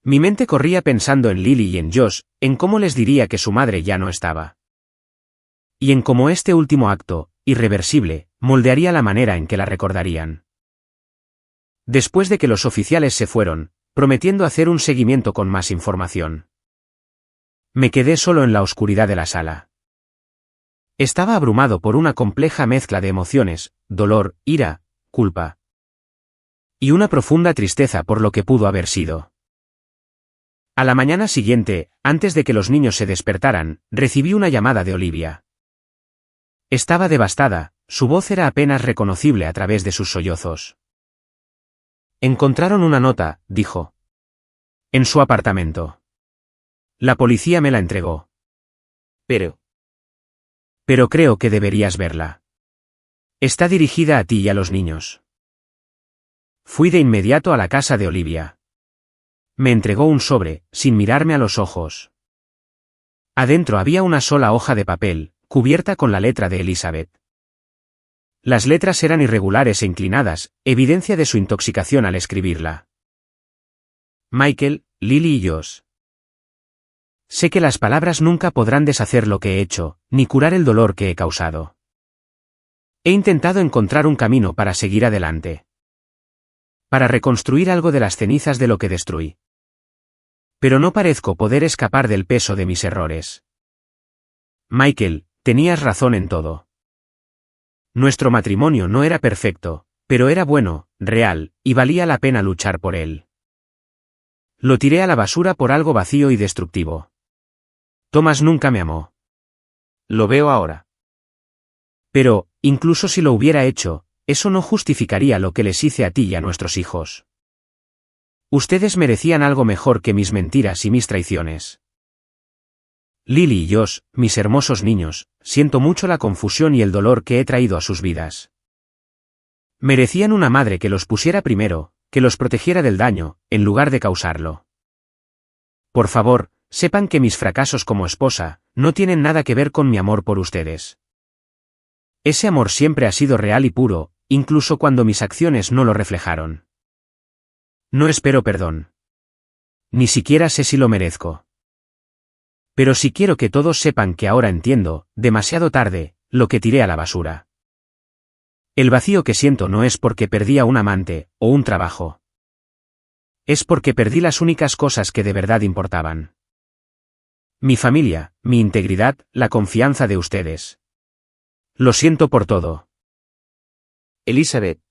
Mi mente corría pensando en Lily y en Josh, en cómo les diría que su madre ya no estaba. Y en cómo este último acto, irreversible, moldearía la manera en que la recordarían. Después de que los oficiales se fueron, prometiendo hacer un seguimiento con más información, me quedé solo en la oscuridad de la sala. Estaba abrumado por una compleja mezcla de emociones, dolor, ira, culpa. Y una profunda tristeza por lo que pudo haber sido. A la mañana siguiente, antes de que los niños se despertaran, recibí una llamada de Olivia. Estaba devastada, su voz era apenas reconocible a través de sus sollozos. Encontraron una nota, dijo. En su apartamento. La policía me la entregó. Pero creo que deberías verla. Está dirigida a ti y a los niños. Fui de inmediato a la casa de Olivia. Me entregó un sobre, sin mirarme a los ojos. Adentro había una sola hoja de papel, cubierta con la letra de Elizabeth. Las letras eran irregulares e inclinadas, evidencia de su intoxicación al escribirla. Michael, Lily y Josh. Sé que las palabras nunca podrán deshacer lo que he hecho, ni curar el dolor que he causado. He intentado encontrar un camino para seguir adelante. Para reconstruir algo de las cenizas de lo que destruí. Pero no parezco poder escapar del peso de mis errores. Michael, tenías razón en todo. Nuestro matrimonio no era perfecto, pero era bueno, real, y valía la pena luchar por él. Lo tiré a la basura por algo vacío y destructivo. Thomas nunca me amó. Lo veo ahora. Pero, incluso si lo hubiera hecho, eso no justificaría lo que les hice a ti y a nuestros hijos. Ustedes merecían algo mejor que mis mentiras y mis traiciones. Lily y Josh, mis hermosos niños, siento mucho la confusión y el dolor que he traído a sus vidas. Merecían una madre que los pusiera primero, que los protegiera del daño, en lugar de causarlo. Por favor, sepan que mis fracasos como esposa, no tienen nada que ver con mi amor por ustedes. Ese amor siempre ha sido real y puro, incluso cuando mis acciones no lo reflejaron. No espero perdón. Ni siquiera sé si lo merezco. Pero sí quiero que todos sepan que ahora entiendo, demasiado tarde, lo que tiré a la basura. El vacío que siento no es porque perdí a un amante, o un trabajo. Es porque perdí las únicas cosas que de verdad importaban. Mi familia, mi integridad, la confianza de ustedes. Lo siento por todo. Elizabeth.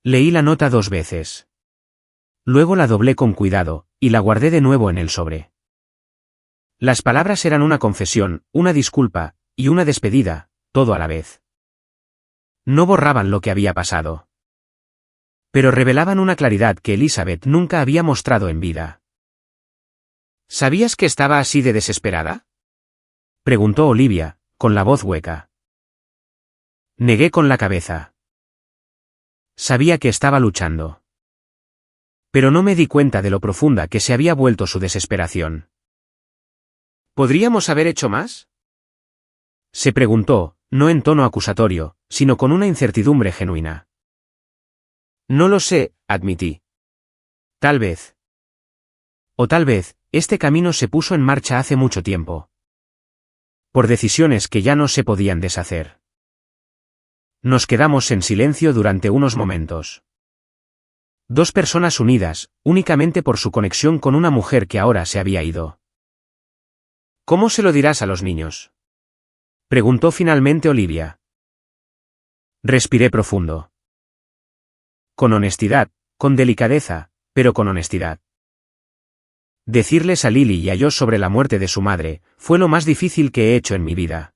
Leí la nota 2 veces. Luego la doblé con cuidado, y la guardé de nuevo en el sobre. Las palabras eran una confesión, una disculpa, y una despedida, todo a la vez. No borraban lo que había pasado. pero revelaban una claridad que Elizabeth nunca había mostrado en vida. ¿Sabías que estaba así de desesperada? Preguntó Olivia, con la voz hueca. Negué con la cabeza. Sabía que estaba luchando. Pero no me di cuenta de lo profunda que se había vuelto su desesperación. ¿Podríamos haber hecho más? Se preguntó, no en tono acusatorio, sino con una incertidumbre genuina. No lo sé, admití. Tal vez. O tal vez, este camino se puso en marcha hace mucho tiempo. Por decisiones que ya no se podían deshacer. Nos quedamos en silencio durante unos momentos. Dos personas unidas, únicamente por su conexión con una mujer que ahora se había ido. ¿Cómo se lo dirás a los niños? Preguntó finalmente Olivia. Respiré profundo. Con honestidad, con delicadeza, pero con honestidad. Decirles a Lily y a Josh sobre la muerte de su madre, fue lo más difícil que he hecho en mi vida.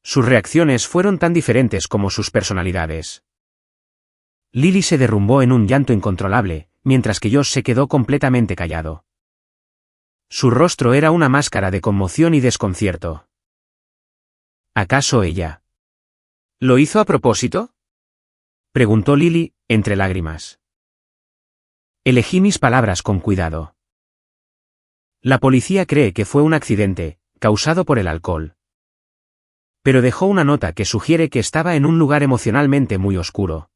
Sus reacciones fueron tan diferentes como sus personalidades. Lily se derrumbó en un llanto incontrolable, mientras que Josh se quedó completamente callado. Su rostro era una máscara de conmoción y desconcierto. ¿Acaso ella lo hizo a propósito? Preguntó Lily, entre lágrimas. Elegí mis palabras con cuidado. La policía cree que fue un accidente, causado por el alcohol. Pero dejó una nota que sugiere que estaba en un lugar emocionalmente muy oscuro.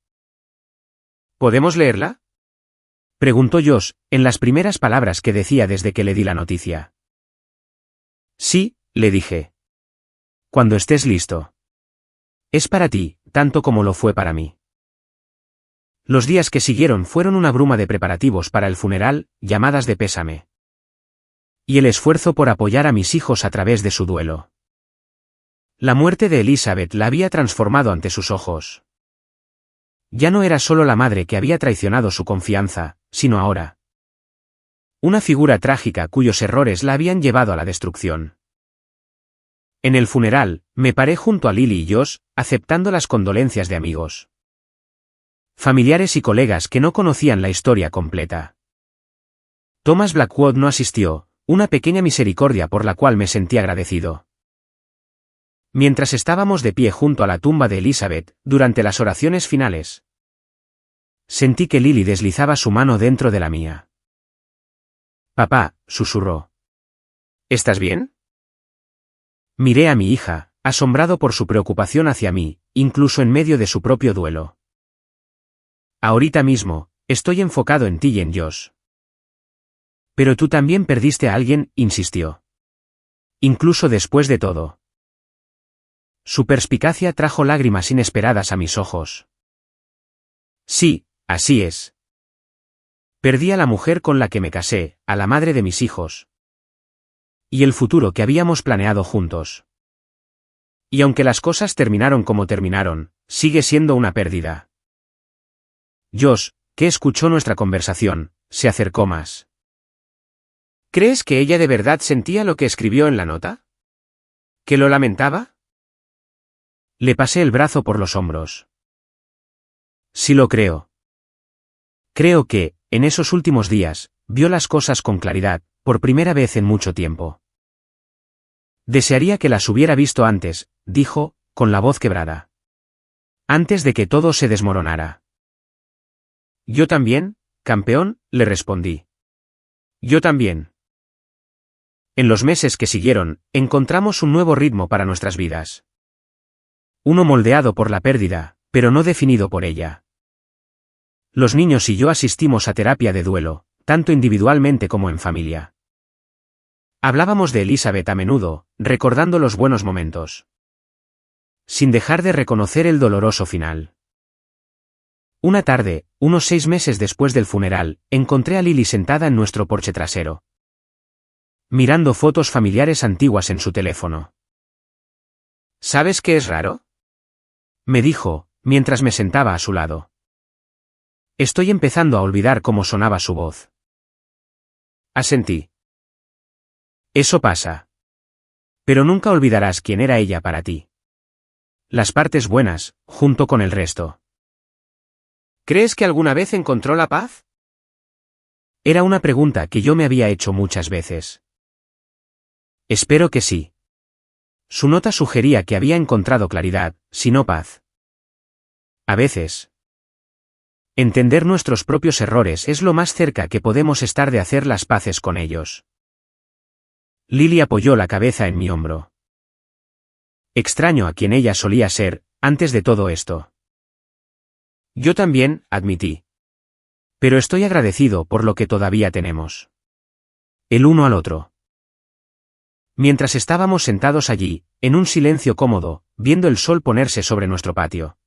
¿Podemos leerla? Preguntó Josh, en las primeras palabras que decía desde que le di la noticia. Sí, le dije. Cuando estés listo. Es para ti, tanto como lo fue para mí. Los días que siguieron fueron una bruma de preparativos para el funeral, llamadas de pésame. Y el esfuerzo por apoyar a mis hijos a través de su duelo. La muerte de Elizabeth la había transformado ante sus ojos. Ya no era solo la madre que había traicionado su confianza, sino ahora. Una figura trágica cuyos errores la habían llevado a la destrucción. En el funeral, me paré junto a Lily y Josh, aceptando las condolencias de amigos. Familiares y colegas que no conocían la historia completa. Thomas Blackwood no asistió, una pequeña misericordia por la cual me sentí agradecido. Mientras estábamos de pie junto a la tumba de Elizabeth, durante las oraciones finales, sentí que Lily deslizaba su mano dentro de la mía. Papá, susurró. ¿Estás bien? Miré a mi hija, asombrado por su preocupación hacia mí, incluso en medio de su propio duelo. Ahorita mismo, estoy enfocado en ti y en Josh. Pero tú también perdiste a alguien, insistió. Incluso después de todo. Su perspicacia trajo lágrimas inesperadas a mis ojos. Sí, así es. Perdí a la mujer con la que me casé, a la madre de mis hijos. Y el futuro que habíamos planeado juntos. Y aunque las cosas terminaron como terminaron, sigue siendo una pérdida. Josh, que escuchó nuestra conversación, se acercó más. ¿Crees que ella de verdad sentía lo que escribió en la nota? ¿Que lo lamentaba? Le pasé el brazo por los hombros. Sí lo creo. Creo que, en esos últimos días, vio las cosas con claridad, por primera vez en mucho tiempo. Desearía que las hubiera visto antes, dijo, con la voz quebrada. Antes de que todo se desmoronara. Yo también, campeón, le respondí. Yo también. En los meses que siguieron, encontramos un nuevo ritmo para nuestras vidas. Uno moldeado por la pérdida, pero no definido por ella. Los niños y yo asistimos a terapia de duelo, tanto individualmente como en familia. Hablábamos de Elizabeth a menudo, recordando los buenos momentos. Sin dejar de reconocer el doloroso final. Una tarde, unos 6 meses después del funeral, encontré a Lily sentada en nuestro porche trasero. Mirando fotos familiares antiguas en su teléfono. ¿Sabes qué es raro? Me dijo, mientras me sentaba a su lado. Estoy empezando a olvidar cómo sonaba su voz. Asentí. Eso pasa. Pero nunca olvidarás quién era ella para ti. Las partes buenas, junto con el resto. ¿Crees que alguna vez encontró la paz? Era una pregunta que yo me había hecho muchas veces. Espero que sí. Su nota sugería que había encontrado claridad, si no paz. A veces. Entender nuestros propios errores es lo más cerca que podemos estar de hacer las paces con ellos. Lily apoyó la cabeza en mi hombro. Extraño a quien ella solía ser, antes de todo esto. Yo también, admití. Pero estoy agradecido por lo que todavía tenemos. El uno al otro. Mientras estábamos sentados allí, en un silencio cómodo, viendo el sol ponerse sobre nuestro patio.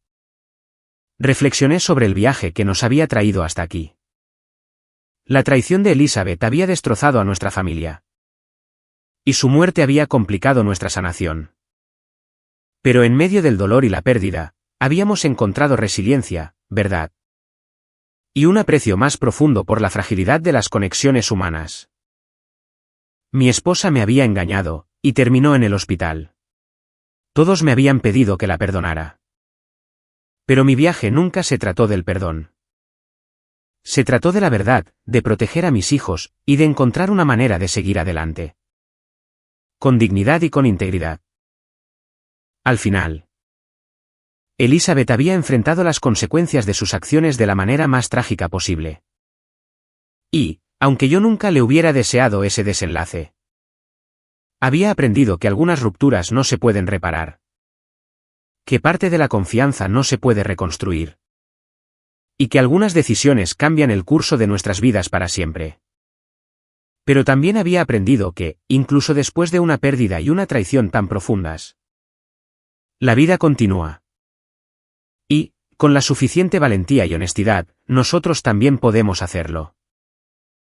Reflexioné sobre el viaje que nos había traído hasta aquí. La traición de Elizabeth había destrozado a nuestra familia. Y su muerte había complicado nuestra sanación. Pero en medio del dolor y la pérdida, habíamos encontrado resiliencia, verdad. Y un aprecio más profundo por la fragilidad de las conexiones humanas. Mi esposa me había engañado, y terminó en el hospital. Todos me habían pedido que la perdonara. Pero mi viaje nunca se trató del perdón. Se trató de la verdad, de proteger a mis hijos, y de encontrar una manera de seguir adelante. Con dignidad y con integridad. Al final, Elizabeth había enfrentado las consecuencias de sus acciones de la manera más trágica posible. Y, aunque yo nunca le hubiera deseado ese desenlace, había aprendido que algunas rupturas no se pueden reparar. Que parte de la confianza no se puede reconstruir. Y que algunas decisiones cambian el curso de nuestras vidas para siempre. Pero también había aprendido que, incluso después de una pérdida y una traición tan profundas, la vida continúa. Y, con la suficiente valentía y honestidad, nosotros también podemos hacerlo.